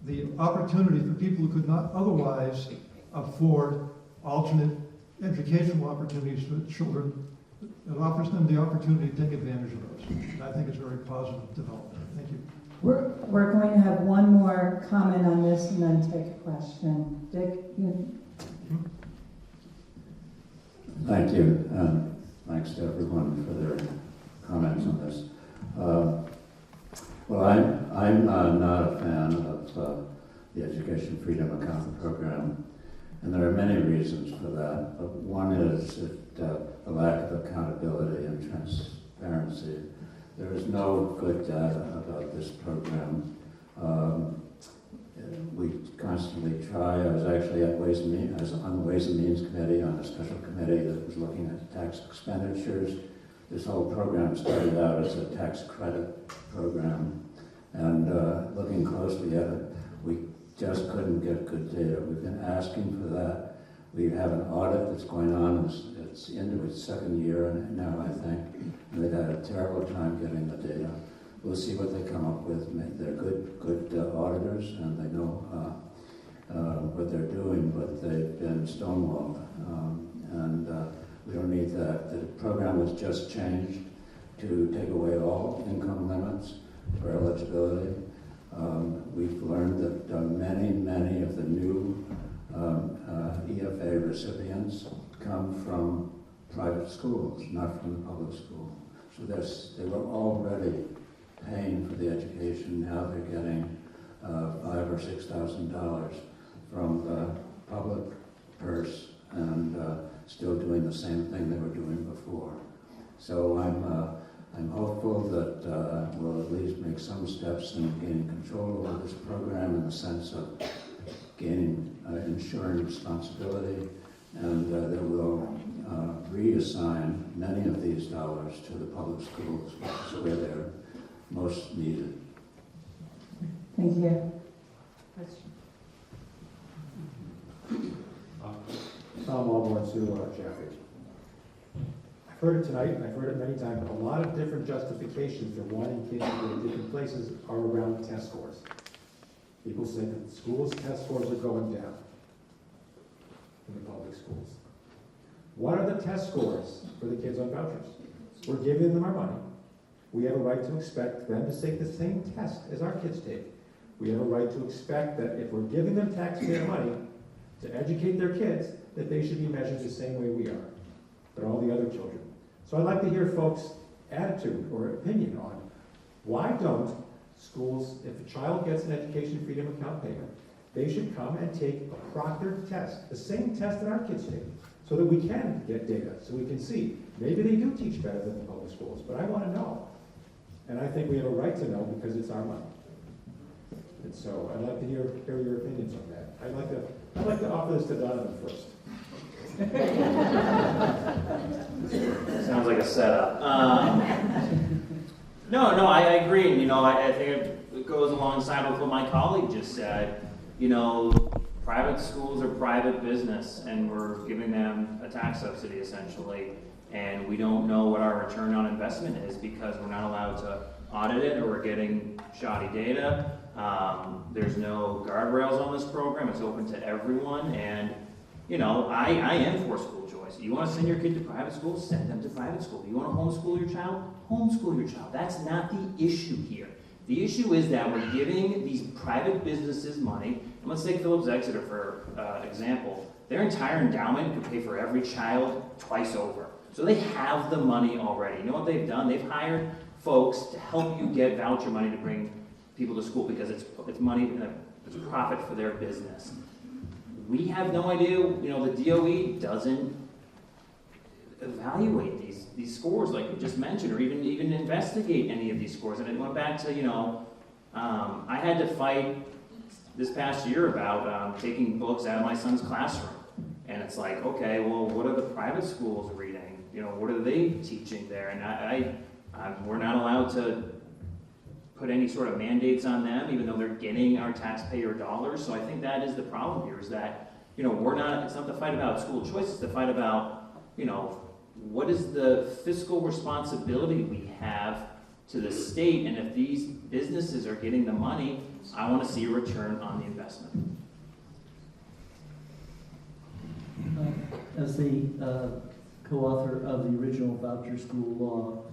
the opportunity for people who could not otherwise afford alternate educational opportunities for children. It offers them the opportunity to take advantage of those. And I think it's a very positive development. Thank you. We're going to have one more comment on this and then take a question. Dick, you. Thank you. Thanks to everyone for their comments on this. Well, I'm not a fan of the Education Freedom Account program. And there are many reasons for that, but one is the lack of accountability and transparency. There is no good data about this program. We constantly try. I was actually at on the Ways and Means Committee, on a special committee that was looking at tax expenditures. This whole program started out as a tax credit program, and looking closely at it, we just couldn't get good data. We've been asking for that. We have an audit that's going on. It's into its second year now, I think, and they've had a terrible time getting the data. We'll see what they come up with. They're good auditors, and they know what they're doing, but they've been stonewalled, and we don't need that. The program was just changed to take away all income limits for eligibility. We've learned that many of the new EFA recipients come from private schools, not from the public school. So they were already paying for the education. Now they're getting $5,000 or $6,000 from the public purse, and still doing the same thing they were doing before. So I'm hopeful that we'll at least make some steps in gaining control over this program in the sense of gaining insurance responsibility, and that we'll reassign many of these dollars to the public schools, which is where they're most needed. Thank you. Tom Walborn to Jaffrey. I've heard it tonight, and I've heard it many times, but a lot of different justifications for wanting kids to go to different places are around test scores. People say that schools' test scores are going down in the public schools. What are the test scores for the kids on vouchers? We're giving them our money. We have a right to expect them to take the same test as our kids take. We have a right to expect that if we're giving them taxpayer money to educate their kids, that they should be measured the same way we are, but all the other children. So I'd like to hear folks' attitude or opinion on why don't schools, if a child gets an education freedom account payment, they should come and take a proctored test, the same test that our kids take, so that we can get data, so we can see. Maybe they do teach better than the public schools, but I want to know. And I think we have a right to know because it's our money. And so I'd like to hear your opinions on that. I'd like to offer this to Donovan first. Sounds like a setup. No, I agree. And, I think it goes alongside with what my colleague just said. Private schools are private business, and we're giving them a tax subsidy essentially, and we don't know what our return on investment is because we're not allowed to audit it, or we're getting shoddy data. There's no guardrails on this program. It's open to everyone, and I am for school choice. You want to send your kid to private school, send them to private school. You want to homeschool your child, homeschool your child. That's not the issue here. The issue is that we're giving these private businesses money. And let's take Phillips Exeter for example. Their entire endowment could pay for every child twice over. So they have the money already. You know what they've done? They've hired folks to help you get voucher money to bring people to school because it's money, it's profit for their business. We have no idea, the DOE doesn't evaluate these scores like we just mentioned, or even investigate any of these scores. And it went back to, I had to fight this past year about taking books out of my son's classroom. And it's like, okay, well, what are the private schools reading? What are they teaching there? And we're not allowed to put any sort of mandates on them, even though they're getting our taxpayer dollars. So I think that is the problem here, is that, it's not the fight about school choice, it's the fight about, what is the fiscal responsibility we have to the state, and if these businesses are getting the money, I want to see a return on the investment. As the co-author of the original voucher school law,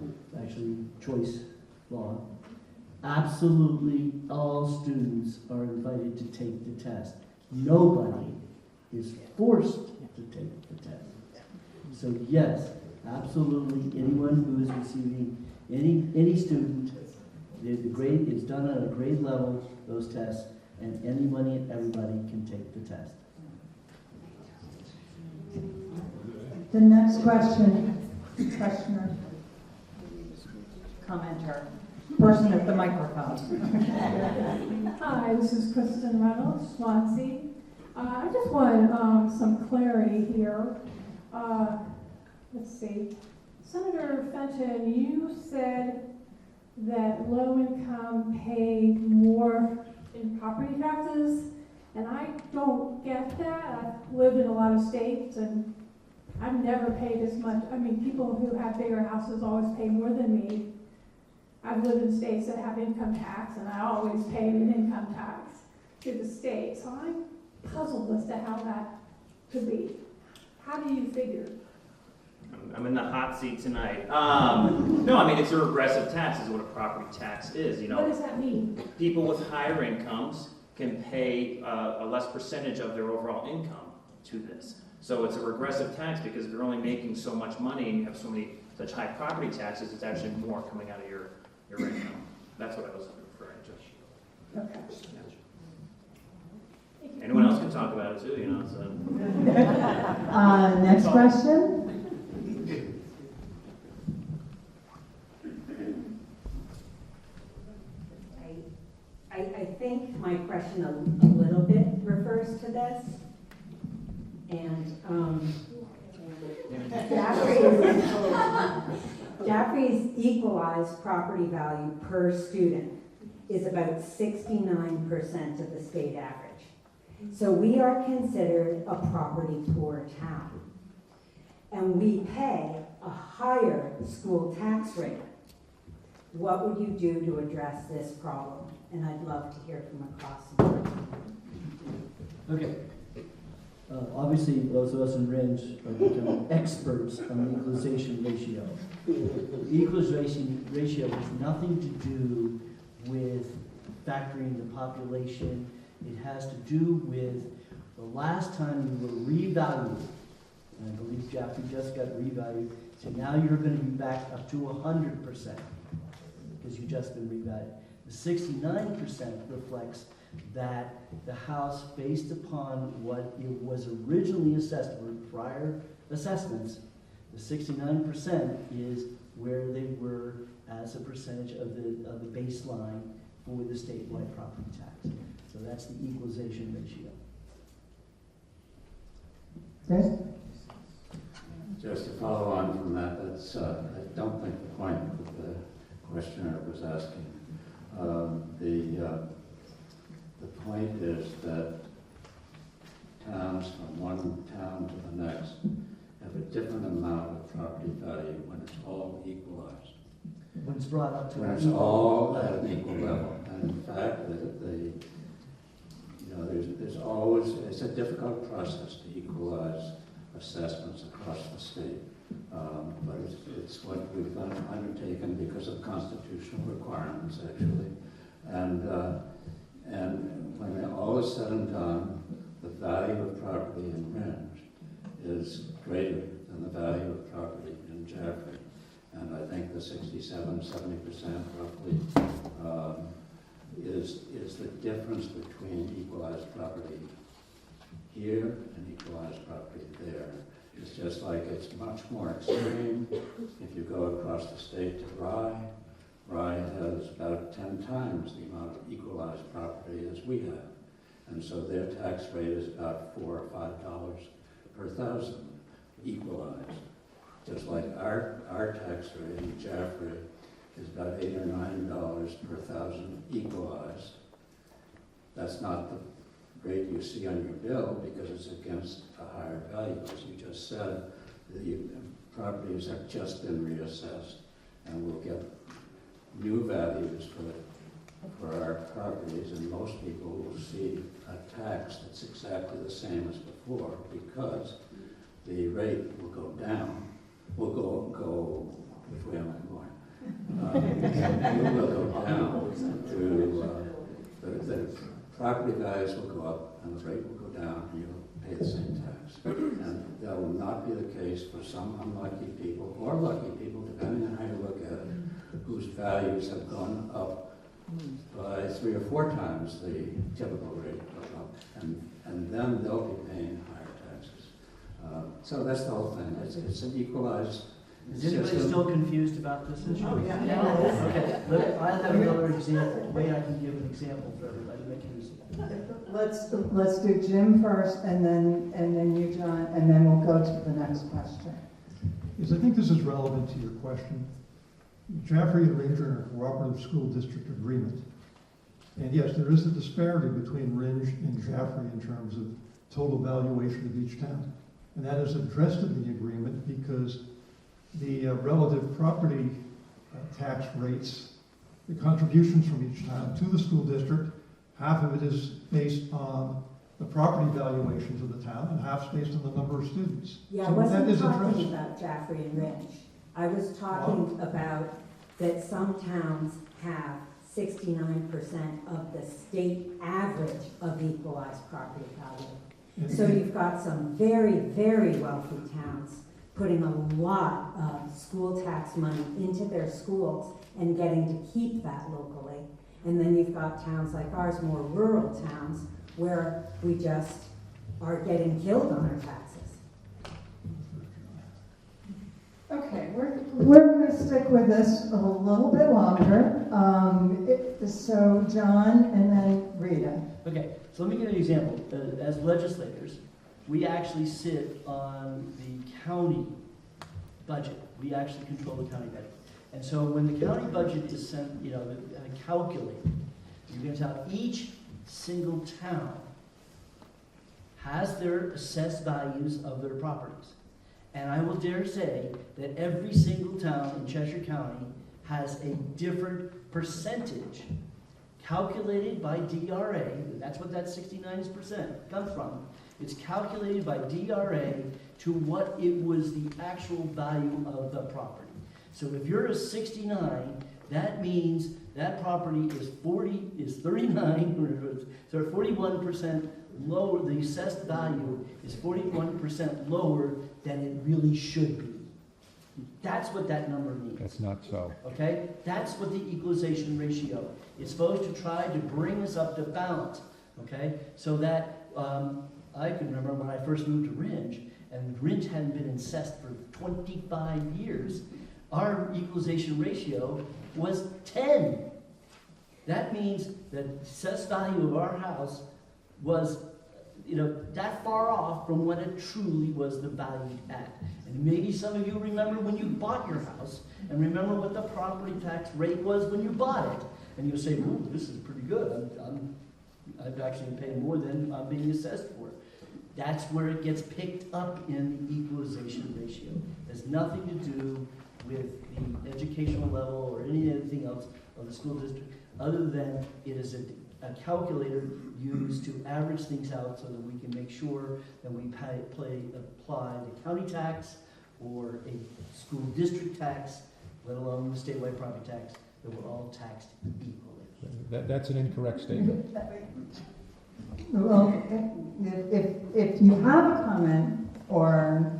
actually choice law, absolutely all students are invited to take the test. Nobody is forced to take the test. So yes, absolutely anyone who is receiving, any student, the grade is done at a grade level, those tests, and anybody and everybody can take the test. The next questioner, commenter, person at the microphone. Hi, this is Kristen Reynolds, Swansea. I just want some clarity here. Let's see. Senator Fenton, you said that low income pay more in property taxes, and I don't get that. I've lived in a lot of states and I've never paid as much. I mean, people who have bigger houses always pay more than me. I've lived in states that have income tax, and I always paid an income tax to the state. So I'm puzzled as to how that could be. How do you figure? I'm in the hot seat tonight. No, I mean, it's a regressive tax is what a property tax is. You know, What does that mean? people with higher incomes can pay a less percentage of their overall income to this. So it's a regressive tax because if you're only making so much money and you have such high property taxes, it's actually more coming out of your income. That's what I was referring to. Okay. Anyone else can talk about it too, you know. So. Next question. I think my question a little bit refers to this. And Jaffrey's equalized property value per student is about 69% of the state average. So we are considered a property poor town. And we pay a higher school tax rate. What would you do to address this problem? And I'd love to hear from across the board. Okay. Obviously, those of us in RINs are becoming experts on the equalization ratio. The equalization ratio has nothing to do with factoring the population. It has to do with the last time you were revalued. And I believe Jaffrey just got revalued. So now you're going to be back up to 100% because you've just been revalued. The 69% reflects that the house, based upon what it was originally assessed or prior assessments, the 69% is where they were as a percentage of the baseline for the statewide property tax. So that's the equalization ratio. Okay. Just to follow on from that, that's, I don't think the point that the questioner was asking. The point is that towns from one town to the next have a different amount of property value when it's all equalized. When it's brought up to When it's all at an equal level. And in fact, there's always, it's a difficult process to equalize assessments across the state. But it's what we've undertaken because of constitutional requirements, actually. And when all is said and done, the value of property in Rindge is greater than the value of property in Jaffrey. And I think the 67–70% roughly is the difference between equalized property here and equalized property there. It's just like it's much more extreme if you go across the state to Rye. Rye has about 10 times the amount of equalized property as we have. And so their tax rate is about $4 or $5 per thousand equalized. Just like our tax rate in Jaffrey is about $8 or $9 per thousand equalized. That's not the rate you see on your bill because it's against a higher value. As you just said, the properties have just been reassessed and we'll get new values for our properties, and most people will see a tax that's exactly the same as before because the rate will go down. Will go which way am I going? It will go down to the property values will go up and the rate will go down and you'll pay the same tax. And that will not be the case for some unlucky people or lucky people, depending on how you look at it, whose values have gone up by 3 or 4 times the typical rate of up, and then they'll be paying higher taxes. So that's the whole thing. It's an equalized Is anybody system. still confused about this issue? Oh, yeah. Okay, I have another example, way I can give an example for everybody, make it easy. Let's do Jim first, and then you, John, and then we'll go to the next question. Yes, I think this is relevant to your question. Jaffrey and Ringe are in a cooperative school district agreement. And yes, there is a disparity between Ringe and Jaffrey in terms of total valuation of each town. And that is addressed in the agreement because the relative property tax rates, the contributions from each town to the school district, half of it is based on the property valuations of the town and half's based on the number of students. Yeah, I So that wasn't is talking addressed. about Jaffrey and Ringe. I was talking about that some towns have 69% of the state average of equalized property value. And- So you've got some very, very wealthy towns putting a lot of school tax money into their schools and getting to keep that locally. And then you've got towns like ours, more rural towns, where we just are getting killed on our taxes. Okay, we're going to stick with this a little bit longer. So John and then Rita. Okay, so let me give you an example. As legislators, we actually sit on the county budget. We actually control the county budget. And so when the county budget is sent, calculated, you're going to tell each single town has their assessed values of their properties. And I will dare say that every single town in Cheshire County has a different percentage calculated by DRA. That's what that 69% comes from. It's calculated by DRA to what it was the actual value of the property. So if you're a 69, that means that property is 39, so 41% lower, the assessed value is 41% lower than it really should be. That's what that number means. That's not so. Okay? That's what the equalization ratio is supposed to try to bring us up to balance. Okay? So that, I can remember when I first moved to Ringe, and Ringe hadn't been assessed for 25 years, our equalization ratio was 10. That means the assessed value of our house was, that far off from what it truly was the value at. And maybe some of you remember when you bought your house, and remember what the property tax rate was when you bought it. And you'll say, ooh, this is pretty good. I'm actually paying more than I'm being assessed for. That's where it gets picked up in the equalization ratio. It has nothing to do with the educational level or anything else of the school district, other than it is a calculator used to average things out so that we can make sure that we apply the county tax or a school district tax, let alone the statewide property tax, that we're all taxed equally. That's an incorrect statement. Well, if you have a comment or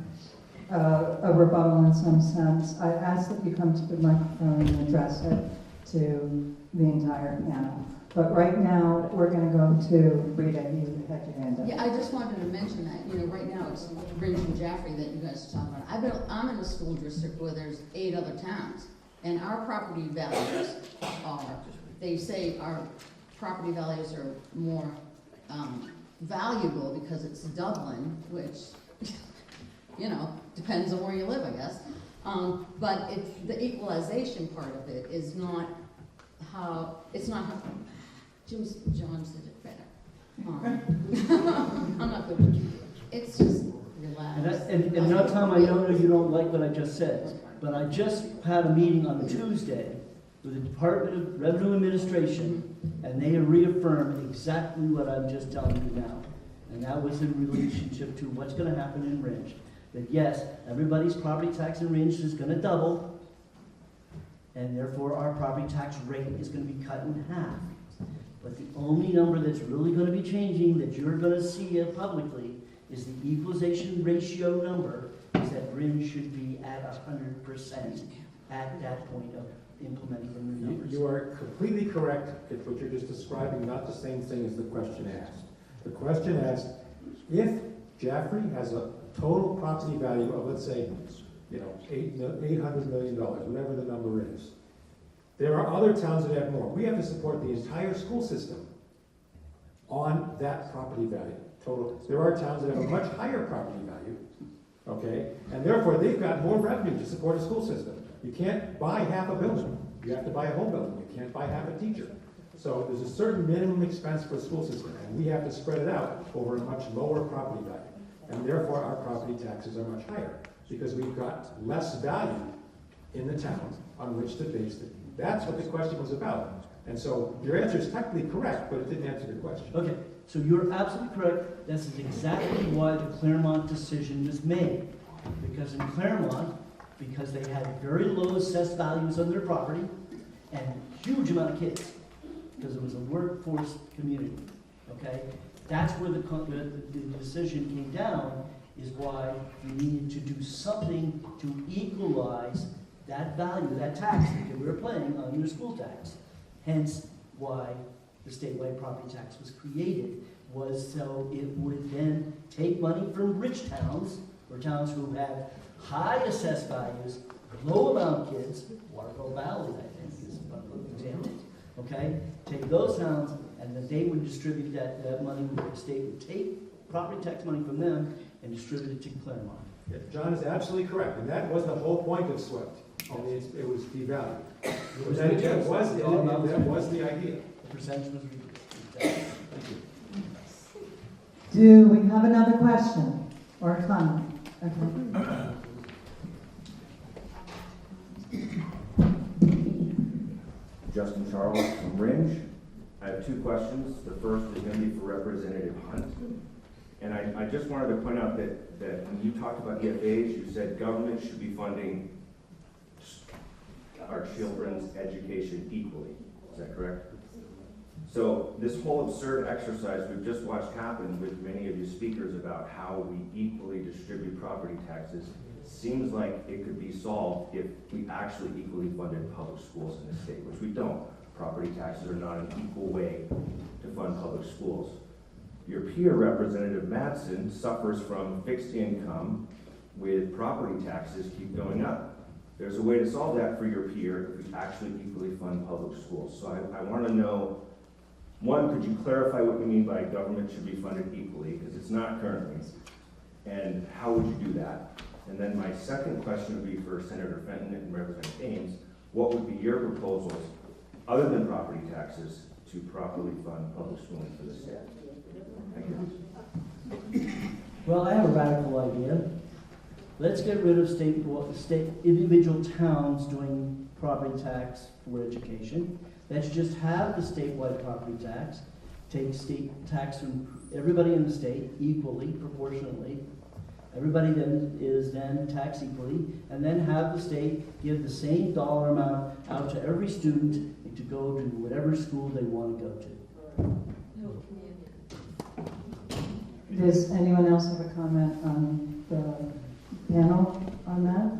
a rebuttal in some sense, I ask that you come to the microphone and address it to the entire panel. But right now, we're going to go to Rita. You had your hand up. Yeah, I just wanted to mention that, right now it's Ringe and Jaffrey that you guys are talking about. I'm in a school district where there's 8 other towns, and our property values they say our property values are more valuable because it's Dublin, which, depends on where you live, I guess. But the equalization part of it is not how, John said it better. I'm not good with you. It's just relax. And now, Tom, I know you don't like what I just said, but I just had a meeting on Tuesday with the Department of Revenue Administration, and they reaffirmed exactly what I'm just telling you now. And that was in relationship to what's going to happen in Ringe. That yes, everybody's property tax in Ringe is going to double, and therefore our property tax rate is going to be cut in half. But the only number that's really going to be changing that you're going to see publicly is the equalization ratio number, is that Ringe should be at 100% at that point of implementing the new numbers. You are completely correct if what you're just describing, not the same thing as the question asked. The question asked, if Jaffrey has a total property value of, let's say, $800 million, whatever the number is. There are other towns that have more. We have to support the entire school system on that property value total. There are towns that have a much higher property value, okay? And therefore, they've got more revenue to support a school system. You can't buy half a building. You have to buy a whole building. You can't buy half a teacher. So there's a certain minimum expense for a school system, and we have to spread it out over a much lower property value. And therefore, our property taxes are much higher, because we've got less value in the town on which to base it. That's what the question was about. And so your answer is technically correct, but it didn't answer your question. Okay, so you're absolutely correct. This is exactly why the Claremont decision was made. Because in Claremont, because they had very low assessed values on their property and huge amount of kids, because it was a workforce community, okay? That's where the decision came down, is why we needed to do something to equalize that value, that tax that we were paying on your school tax. Hence why the statewide property tax was created, was so it would then take money from rich towns, or towns who have high assessed values, low amount of kids. Waterville Valley, I think, is one example. Okay? Take those towns, and then they would distribute that money. The state would take property tax money from them and distribute it to Claremont. Yeah, John is absolutely correct, and that was the whole point of SWIFT. Only it was devalued. That was the idea. The percentage was reduced. Do we have another question or comment? Okay. Justin Charles from Ringe. I have two questions. The first is going to be for Representative Hunt. And I just wanted to point out that when you talked about EFAs, you said government should be funding our children's education equally. Is that correct? So this whole absurd exercise we've just watched happen with many of you speakers about how we equally distribute property taxes seems like it could be solved if we actually equally funded public schools in the state, which we don't. Property taxes are not an equal way to fund public schools. Your peer, Representative Madsen, suffers from fixed income with property taxes keep going up. There's a way to solve that for your peer if we actually equally fund public schools. So I want to know, one, could you clarify what you mean by government should be funded equally, because it's not currently, and how would you do that? And then my second question would be for Senator Fenton and Representative Ames. What would be your proposals, other than property taxes, to properly fund public schooling for the state? Thank you. Well, I have a radical idea. Let's get rid of state individual towns doing property tax for education. Let's just have the statewide property tax. Take state tax from everybody in the state equally, proportionately. Everybody then is taxed equally, and then have the state give the same dollar amount out to every student to go to whatever school they want to go to. Does anyone else have a comment on the panel on that?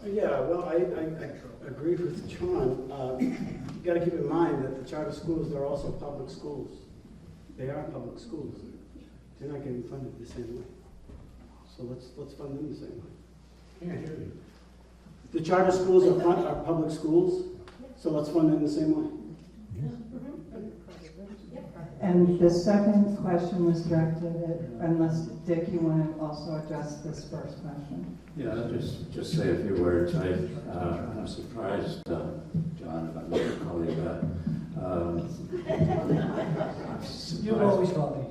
Yeah, well, I agree with John. You got to keep in mind that the charter schools, they're also public schools. They are public schools. They're not getting funded the same way. So let's fund them the same way. Can't hear you. The charter schools are public schools, so let's fund them the same way. And the second question was directed at, unless, Dick, you want to also address this first question? Yeah, I'll just say a few words. I'm surprised, John, if I may call you that. You always call me.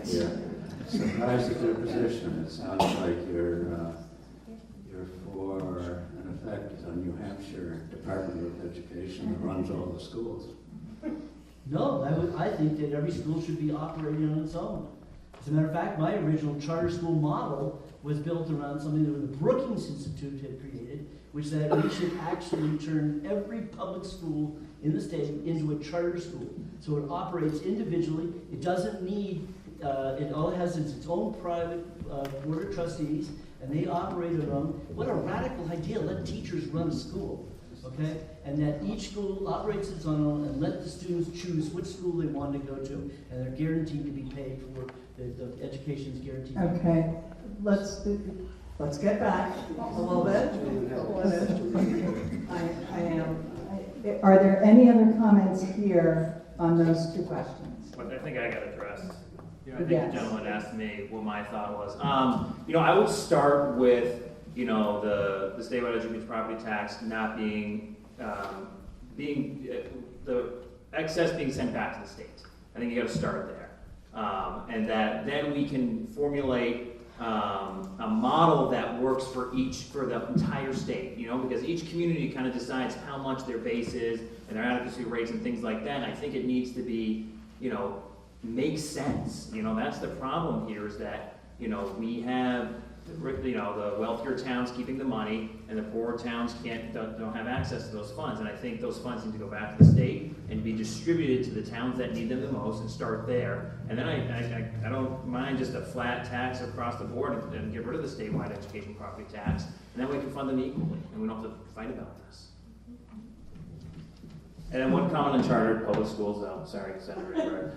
Yeah, surprised at your position. It sounds like you're for, in effect, a New Hampshire Department of Education that runs all the schools. No, I think that every school should be operating on its own. As a matter of fact, my original charter school model was built around something that the Brookings Institute had created, which said we should actually turn every public school in the state into a charter school. So it operates individually. It doesn't need, it all has its own private board of trustees, and they operate their own. What a radical idea, let teachers run a school. okay? And that each school operates its own and let the students choose which school they want to go to, and they're guaranteed to be paid for, the education's guaranteed. to be paid. Okay, let's get back a little bit. Are there any other comments here on those two questions? But I think I got addressed. I think Yes. the gentleman asked me what my thought was. I would start with, the statewide education property tax not being, the excess being sent back to the states. I think you gotta start there. And that then we can formulate a model that works for the entire state, because each community kind of decides how much their base is and their adequacy rates and things like that. And I think it needs to be, make sense. That's the problem here is that, we have, the wealthier towns keeping the money and the poorer towns don't have access to those funds. And I think those funds need to go back to the state and be distributed to the towns that need them the most and start there. And then I don't mind just a flat tax across the board and get rid of the statewide education property tax. And then we can fund them equally and we don't have to fight about this. And then one comment on charter public schools, though. Sorry, Senator.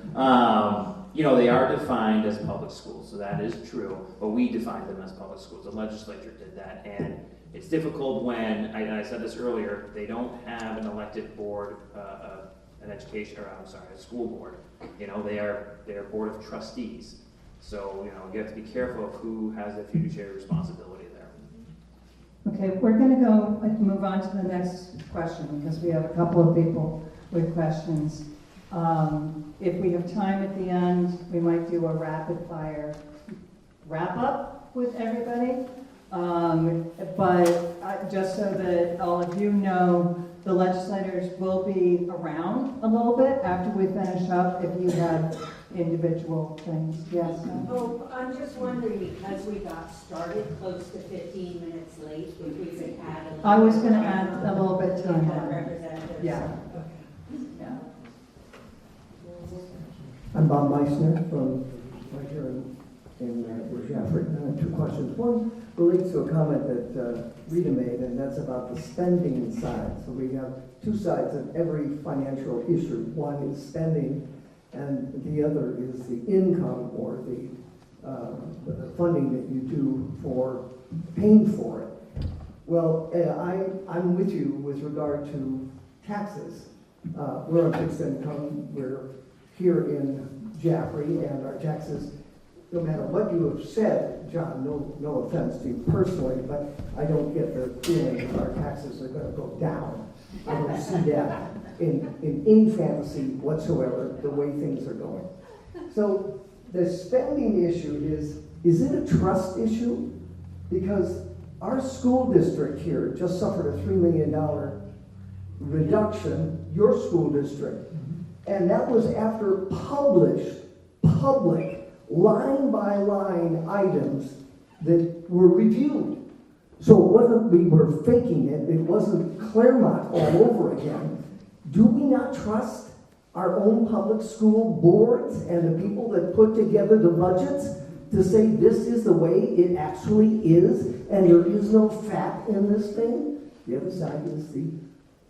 They are defined as public schools, so that is true. But we defined them as public schools. The legislature did that, and it's difficult when I said this earlier. They don't have an elected board, a school board. They are board of trustees. So you have to be careful of who has the fiduciary responsibility there. Okay, we're going to move on to the next question because we have a couple of people with questions. If we have time at the end, we might do a rapid fire wrap up with everybody. But just so that all of you know, the legislators will be around a little bit after we finish up if you have individual things. Yes? Oh, I'm just wondering, because we got started close to 15 minutes late, if we could add a little. I was going to add a little bit to representatives. Yeah. Okay. Yeah. I'm Bob Meissner from right here in Jaffrey. Two questions. One relates to a comment that Rita made, and that's about the spending side. So we have two sides of every financial issue. One is spending, and the other is the income or the funding that you do for paying for it. Well, I'm with you with regard to taxes. We're on fixed income. We're here in Jaffrey, and our taxes, no matter what you have said, John, no offense to you personally, but I don't get the feeling that our taxes are going to go down. I don't see that in any fantasy whatsoever, the way things are going. So the spending issue is it a trust issue? Because our school district here just suffered a $3 million reduction, your school district. And that was after public, line-by-line items that were reviewed. So it wasn't we were faking it, it wasn't Claremont all over again. Do we not trust our own public school boards and the people that put together the budgets to say this is the way it actually is and there is no fat in this thing? The other side is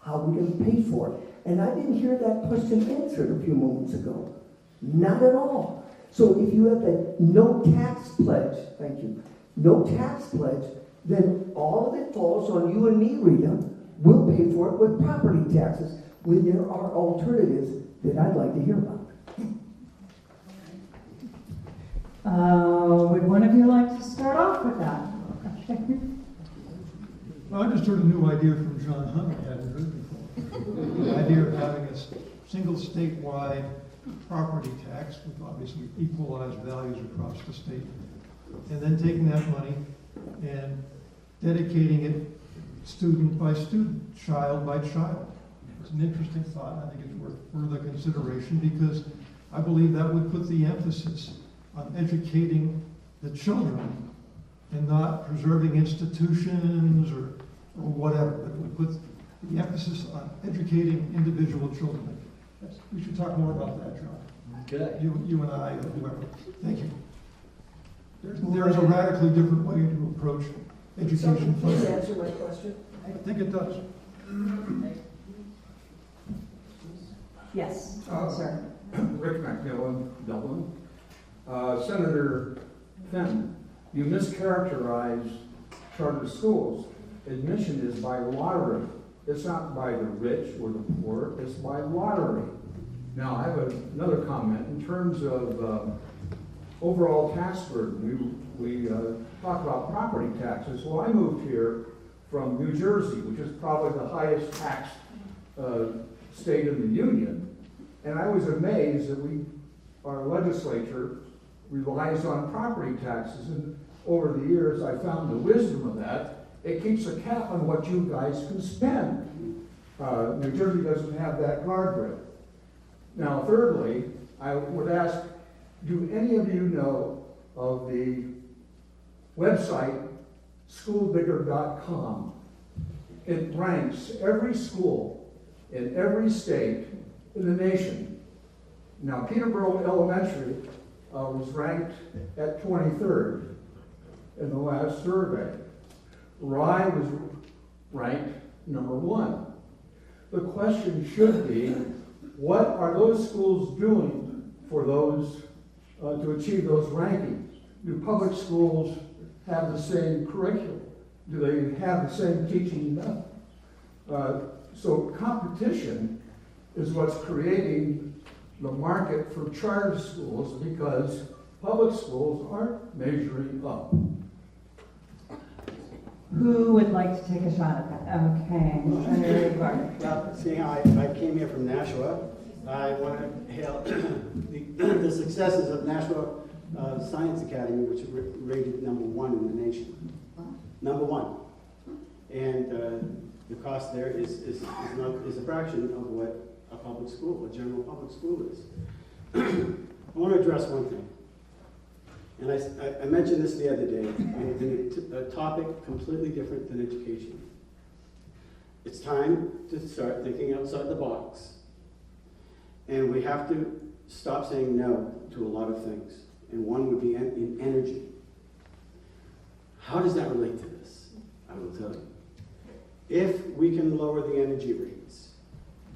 how we can pay for it. And I didn't hear that question answered a few moments ago. Not at all. So if you have a no tax pledge, thank you, no tax pledge, then all of it falls on you and me, Rita. We'll pay for it with property taxes when there are alternatives that I'd like to hear about. Would one of you like to start off with that? Well, I just heard a new idea from John Hunt I hadn't heard before. The idea of having a single statewide property tax with obviously equalized values across the state, and then taking that money and dedicating it student by student, child by child. It's an interesting thought. I think it's worth further consideration because I believe that would put the emphasis on educating the children and not preserving institutions or whatever, but would put the emphasis on educating individual children. We should talk more about that, John. Okay. You and I, or whoever. Thank you. There's a radically different way to approach education Please funding. answer my question. I think it does. Yes, sir. Rick McMillan, Dublin. Senator Fenton, you mischaracterize charter schools. Admission is by lottery. It's not by the rich or the poor, it's by lottery. Now, I have another comment. In terms of overall tax burden, we talk about property taxes. Well, I moved here from New Jersey, which is probably the highest taxed state in the union. And I was amazed that our legislature relies on property taxes. And over the years, I found the wisdom of that. It keeps a cap on what you guys can spend. New Jersey doesn't have that guardrail. Now, thirdly, I would ask, do any of you know of the website schooldigger.com? It ranks every school in every state in the nation. Now, Peterborough Elementary was ranked at 23rd in the last survey. Rye was ranked number 1. The question should be, what are those schools doing for those to achieve those rankings? Do public schools have the same curriculum? Do they have the same teaching method? So competition is what's creating the market for charter schools, because public schools aren't measuring up. Who would like to take a shot at that? Okay, Senator Gardner. Well, seeing how I came here from Nashua, I want to hail the successes of Nashua Science Academy, which is rated number 1 in the nation. Number 1. And the cost there is a fraction of what a public school, a general public school is. I want to address one thing. And I mentioned this the other day, a topic completely different than education. It's time to start thinking outside the box. And we have to stop saying no to a lot of things. And one would be in energy. How does that relate to this? I will tell you. If we can lower the energy rates,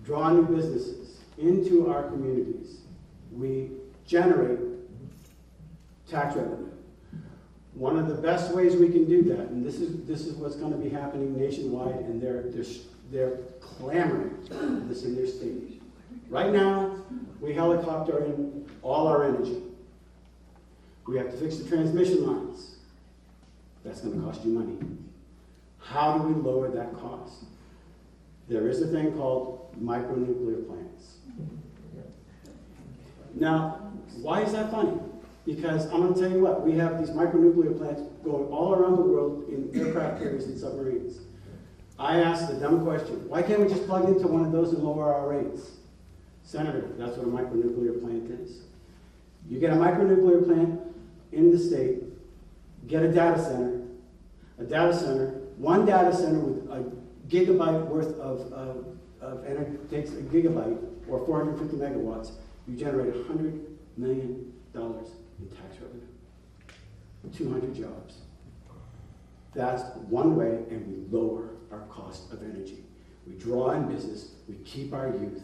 draw new businesses into our communities, we generate tax revenue. One of the best ways we can do that, and this is what's going to be happening nationwide, and they're clamoring for this in their state. Right now, we helicopter in all our energy. We have to fix the transmission lines. That's going to cost you money. How do we lower that cost? There is a thing called micronuclear plants. Now, why is that funny? Because I'm going to tell you what, we have these micronuclear plants going all around the world in aircraft carriers and submarines. I asked the dumb question, why can't we just plug into one of those and lower our rates? Senator, that's what a micronuclear plant is. You get a micronuclear plant in the state, get a data center, one data center with a gigabyte worth of energy, takes a gigabyte or 450 megawatts, you generate $100 million in tax revenue. 200 jobs. That's one way, and we lower our cost of energy. We draw in business, we keep our youth.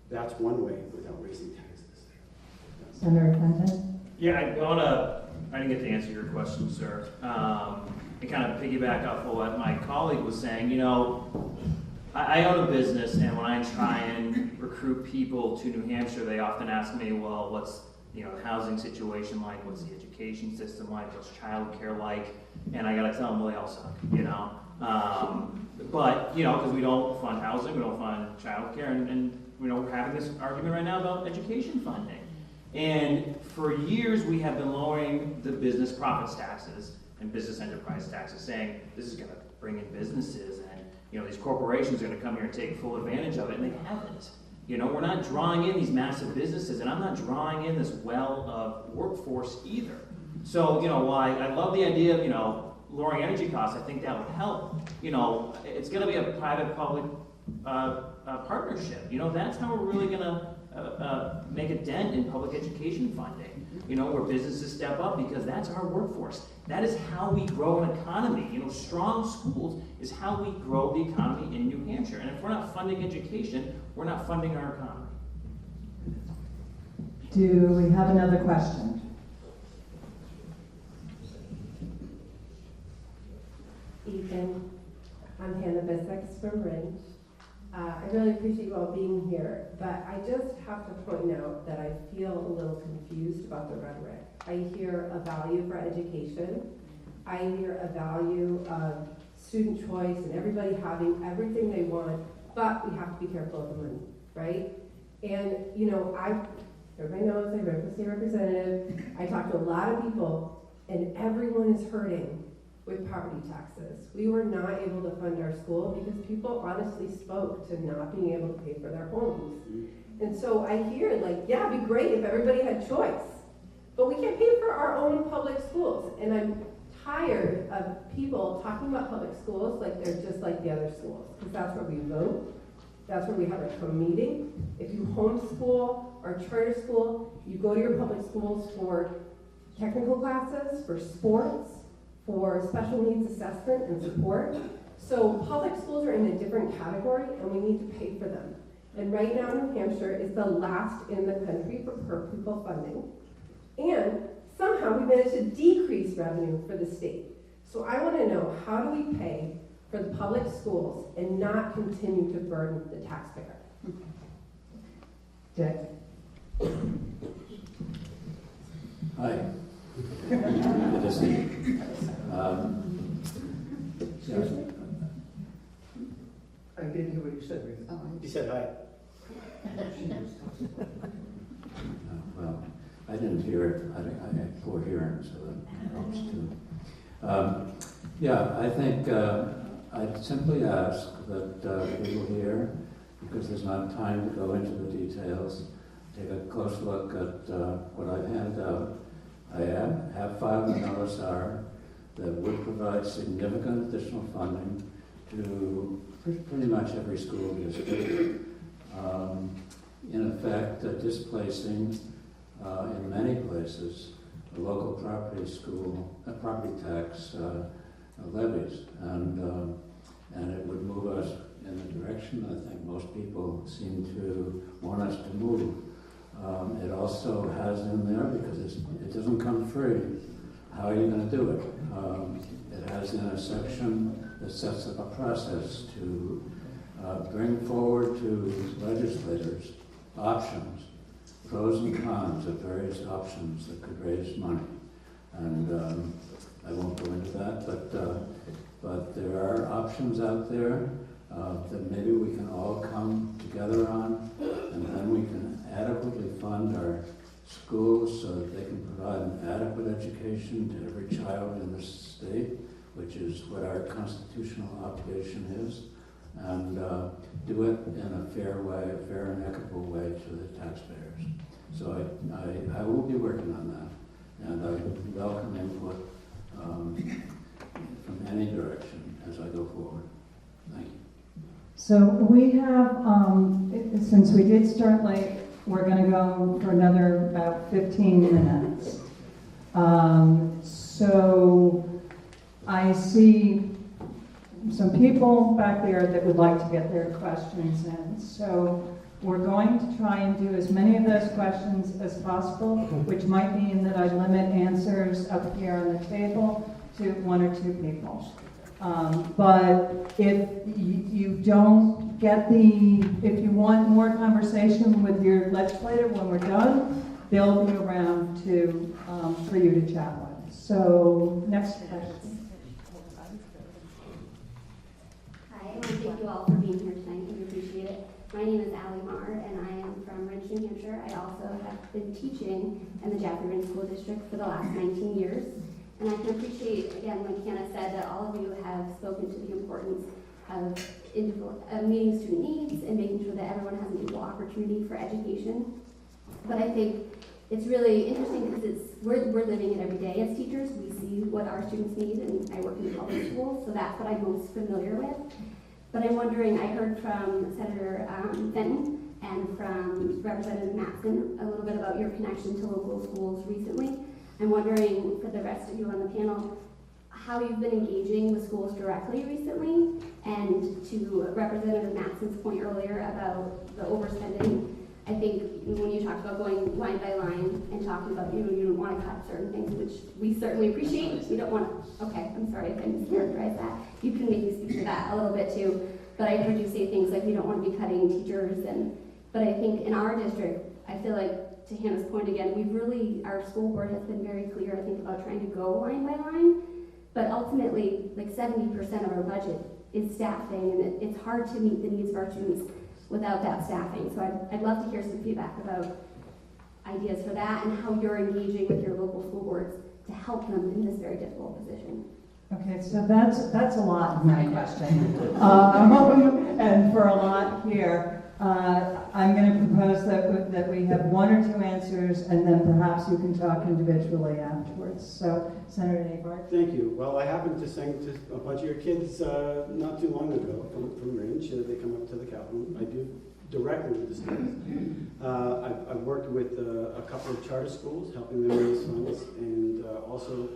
That's one way without raising taxes. Senator Clinton? Yeah, I didn't get to answer your question, sir. And kind of piggyback off of what my colleague was saying, you know, I own a business, and when I try and recruit people to New Hampshire, they often ask me, well, what's the housing situation like? What's the education system like? What's childcare like? And I got to tell them, well, they all suck, But, because we don't fund housing, we don't fund childcare, and we're having this argument right now about education funding. And for years, we have been lowering the business profits taxes and business enterprise taxes, saying this is going to bring in businesses, and these corporations are going to come here and take full advantage of it, and they haven't. We're not drawing in these massive businesses, and I'm not drawing in this well of workforce either. So, while I love the idea of, lowering energy costs, I think that would help. It's going to be a private-public partnership. That's how we're really going to make a dent in public education funding. You know, where businesses step up, because that's our workforce. That is how we grow an economy. You know, strong schools is how we grow the economy in New Hampshire. And if we're not funding education, we're not funding our economy. Do we have another question? Ethan, I'm Hannah Bissix from Rinch. I really appreciate you all being here, but I just have to point out that I feel a little confused about the rhetoric. I hear a value for education. I hear a value of student choice and everybody having everything they want, but we have to be careful of the money, right? And, you know, everybody knows I run for state representative. I talk to a lot of people, and everyone is hurting with property taxes. We were not able to fund our school because people honestly spoke to not being able to pay for their homes. And so I hear, like, yeah, it'd be great if everybody had choice, but we can't pay for our own public schools. And I'm tired of people talking about public schools like they're just like the other schools, because that's where we vote, that's where we have our meeting. If you homeschool or charter school, you go to your public schools for technical classes, for sports, for special needs assessment and support. So public schools are in a different category, and we need to pay for them. And right now, New Hampshire is the last in the country for per pupil funding. And somehow we managed to decrease revenue for the state. So I want to know, how do we pay for the public schools and not continue to burden the taxpayer? Dick? Hi. Good to see you. I didn't hear what you said, Ruth. He said hi. Well, I didn't hear it. I had poor hearing, so that helps too. Yeah, I think I'd simply ask that people here, because there's not time to go into the details, take a close look at what I've handed out. I have filed an LSR that would provide significant additional funding to pretty much every school district. In effect, displacing in many places the local property tax levies, and it would move us in the direction I think most people seem to want us to move. It also has in there, because it doesn't come free, how are you going to do it? It has in a section that sets up a process to bring forward to legislators options, pros and cons of various options that could raise money. And I won't go into that, but there are options out there that maybe we can all come together on, and then we can adequately fund our schools so that they can provide an adequate education to every child in this state, which is what our constitutional obligation is, and do it in a fair way, a fair and equitable way to the taxpayers. So I will be working on that, and I welcome input from any direction as I go forward. Thank you. So we have, since we did start late, we're going to go for another about 15 minutes. So I see some people back there that would like to get their questions in. So we're going to try and do as many of those questions as possible, which might mean that I limit answers up here on the table to 1 or 2 people. But if you don't get if you want more conversation with your legislator when we're done, they'll be around for you to chat with. So, next question. Hi, I want to thank you all for being here tonight. We appreciate it. My name is Allie Marr, and I am from Ridge, New Hampshire. I also have been teaching in the Jaffrey Ridge School District for the last 19 years. And I can appreciate, again, like Hannah said, that all of you have spoken to the importance of meeting student needs and making sure that everyone has an equal opportunity for education. But I think it's really interesting because we're living it every day as teachers. We see what our students need, and I work in public schools, so that's what I'm most familiar with. But I'm wondering, I heard from Senator Fenton, and from Representative Matson a little bit about your connection to local schools recently. I'm wondering, for the rest of you on the panel, how you've been engaging with schools directly recently, and to Representative Matson's point earlier about the overspending. I think when you talked about going line by line and talking about, you don't want to cut certain things, which we certainly appreciate. We don't want to, okay, I'm sorry if I mischaracterized that. You can maybe speak to that a little bit too. But I heard you say things like we don't want to be cutting teachers, but I think in our district, I feel like, to Hannah's point again, our school board has been very clear, I think, about trying to go line by line. But ultimately, like 70% of our budget is staffing, and it's hard to meet the needs of our students without that staffing. So I'd love to hear some feedback about ideas for that and how you're engaging with your local school boards to help them in this very difficult position. Okay, so that's a lot of my question. And for a lot here, I'm going to propose that we have one or two answers, and then perhaps you can talk individually afterwards. So, Senator Nabart. Thank you. Well, I happened to sing to a bunch of your kids not too long ago from Range. They come up to the Capitol. I do directly with the students. I've worked with a couple of charter schools, helping them raise funds, and also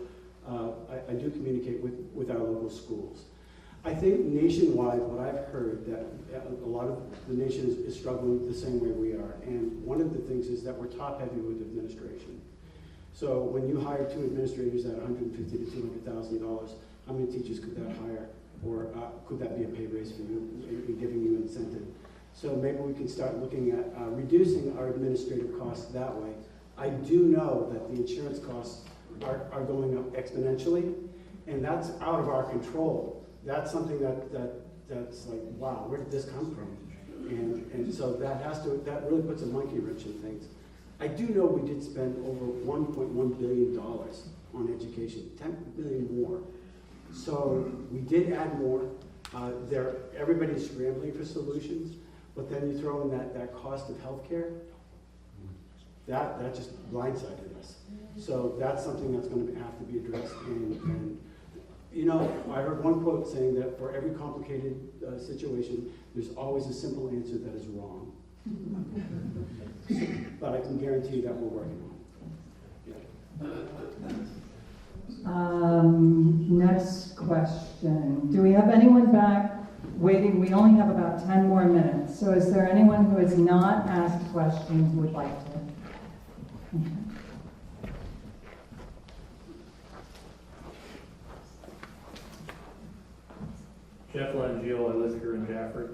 I do communicate with our local schools. I think nationwide, what I've heard, that a lot of the nation is struggling the same way we are. And one of the things is that we're top heavy with administration. So when you hire two administrators at $150,000 to $200,000, how many teachers could that hire? Or could that be a pay raise for you and giving you incentive? So maybe we can start looking at reducing our administrative costs that way. I do know that the insurance costs are going up exponentially, and that's out of our control. That's something that's like, wow, where did this come from? And so that really puts a monkey wrench in things. I do know we did spend over $1.1 billion on education, $10 billion more. So we did add more. Everybody's scrambling for solutions, but then you throw in that cost of healthcare, that just blindsided us. So that's something that's going to have to be addressed. And you know, I heard one quote saying that for every complicated situation, there's always a simple answer that is wrong. But I can guarantee you that we're working on it. Next question. Do we have anyone back waiting? We only have about 10 more minutes. So is there anyone who has not asked questions who would like to? Okay. Jeff NH, I live here in Jaffrey.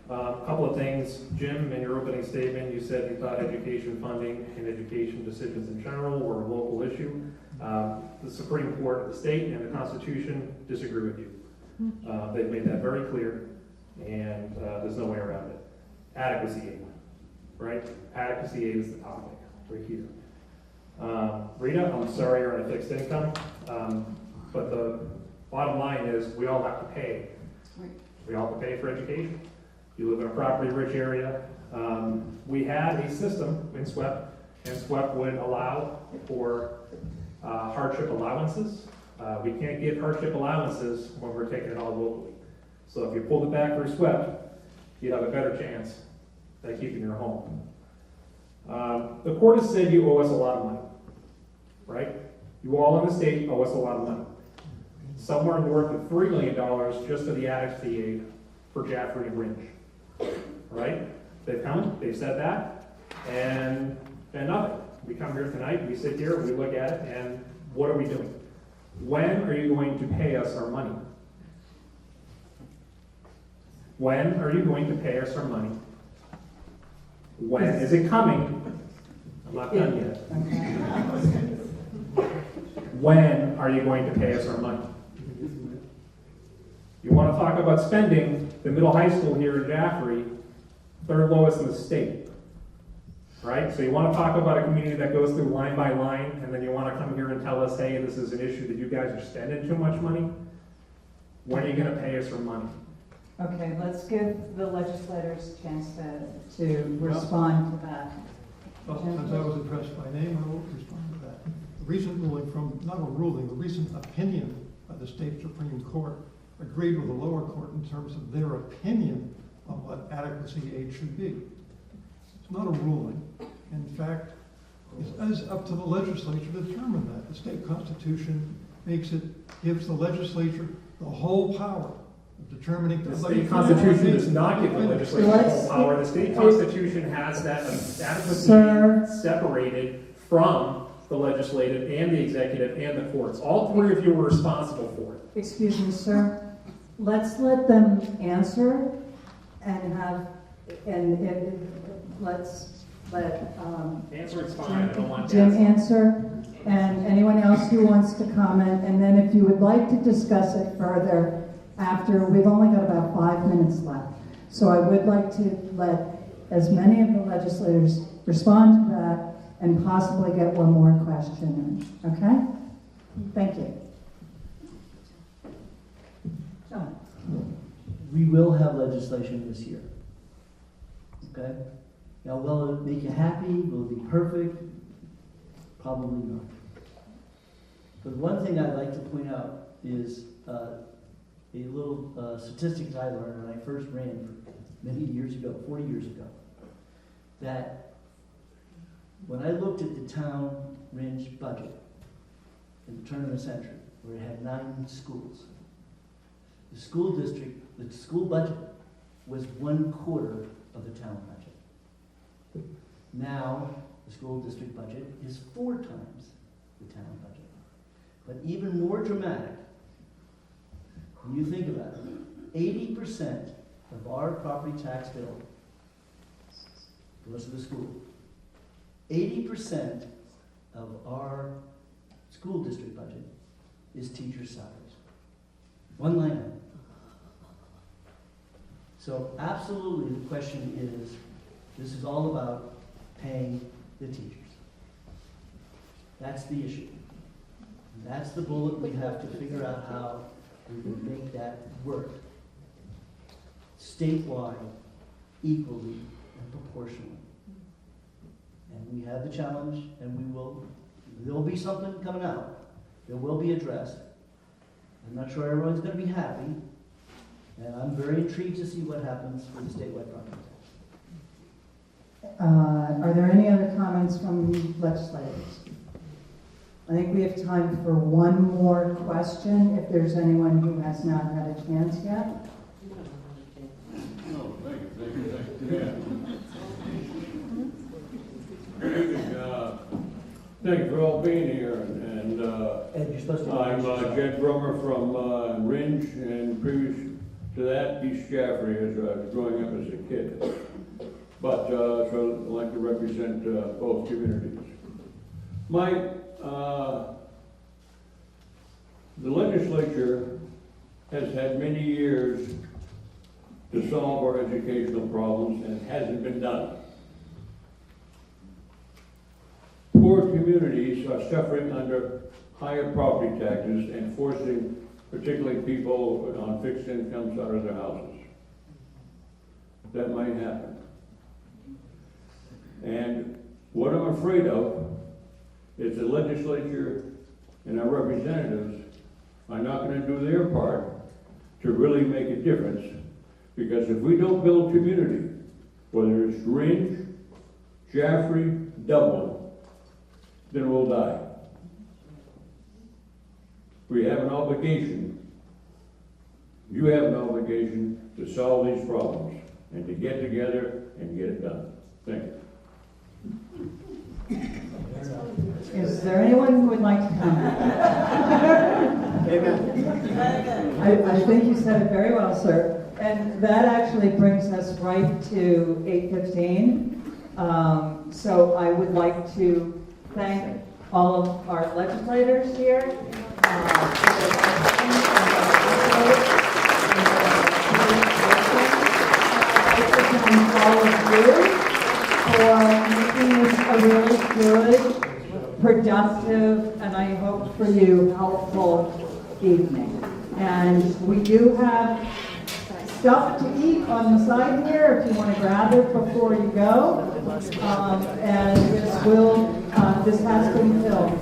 A couple of things. Jim, in your opening statement, you said you thought education funding and education decisions in general were a local issue. The Supreme Court, the state, and the Constitution disagree with you. They've made that very clear, and there's no way around it. Adequacy aid, right? Adequacy aid is the topic right here. Rita, I'm sorry you're on a fixed income, but the bottom line is we all have to pay. We all have to pay for education. You live in a property-rich area. We had a system in SWEP, and SWEP would allow for hardship allowances. We can't give hardship allowances when we're taking it all locally. So if you pulled it back through SWEP, you'd have a better chance at keeping your home. The court has said you owe us a lot of money, right? You all in the state owe us a lot of money. Somewhere north of $3 million just for the adequacy aid for Jaffrey and Ringe, right? They've come, they've said that, and nothing. We come here tonight, we sit here, we look at it, and what are we doing? When are you going to pay us our money? When are you going to pay us our money? When is it coming? I'm not done yet. When are you going to pay us our money? You want to talk about spending, the middle high school here in Jaffrey, third lowest in the state, right? So you want to talk about a community that goes through line by line, and then you want to come here and tell us, hey, this is an issue that you guys are spending too much money? When are you going to pay us our money? Okay, let's give the legislators a chance to respond to that. Well, since I was addressed by name, I will respond to that. The recent ruling from, not a ruling, the recent opinion by the state Supreme Court agreed with the lower court in terms of their opinion on what adequacy aid should be. It's not a ruling. In fact, it's up to the legislature to determine that. The state constitution gives the legislature the whole power of determining. The state constitution does not give the legislature the whole power. The state constitution has that adequately separated from the legislative and the executive and the courts. All three of you were responsible for it. Excuse me, sir. Let's let them answer let's let Answering's fine. I don't want to Jim answer. answer, and anyone else who wants to comment, and then if you would like to discuss it further after, we've only got about 5 minutes left. So I would like to let as many of the legislators respond to that and possibly get one more question in, okay? Thank you. John. We will have legislation this year. Okay? Now, will it make you happy? Will it be perfect? Probably not. But one thing I'd like to point out is a little statistic that I learned when I first ran many years ago, 40 years ago, that when I looked at the town Ringe budget in the turn of the century, where it had 9 schools, the school district, the school budget was 1/4 of the town budget. Now, the school district budget is 4 times the town budget. But even more dramatic, when you think about it, 80% of our property tax bill goes to the school. 80% of our school district budget is teachers' salaries. One line item. So absolutely the question is, this is all about paying the teachers. That's the issue. And that's the bullet we have to figure out how we can make that work. Statewide, equally and proportionally. And we have the challenge, and there'll be something coming out. There will be addressed. I'm not sure everyone's going to be happy, and I'm very intrigued to see what happens with the statewide property tax. Are there any other comments from legislators? I think we have time for one more question, if there's anyone who has not had a chance yet. No, thank you. Thank you for all being here, and Ed, you're supposed to I'm Jed Brummer from Ringe, and previous to that, East Jaffrey, as growing up as a kid. But so I'd like to represent both communities. The legislature has had many years to solve our educational problems, and it hasn't been done. Poor communities are suffering under higher property taxes and forcing particularly people on fixed incomes out of their houses. That might happen. And what I'm afraid of is the legislature and our representatives are not going to do their part to really make a difference. Because if we don't build community, whether it's Ringe, Jaffrey, Dublin, then we'll die. We have an obligation, you have an obligation to solve these problems and to get together and get it done. Thank you. Is there anyone who would like to comment? Amen. I think you said it very well, sir. And that actually brings us right to 8:15. So I would like to thank all of our legislators here. All of you for making this a really good, productive, and I hope for you, helpful evening. And we do have stuff to eat on the side here if you want to grab it before you go. And this has been filmed.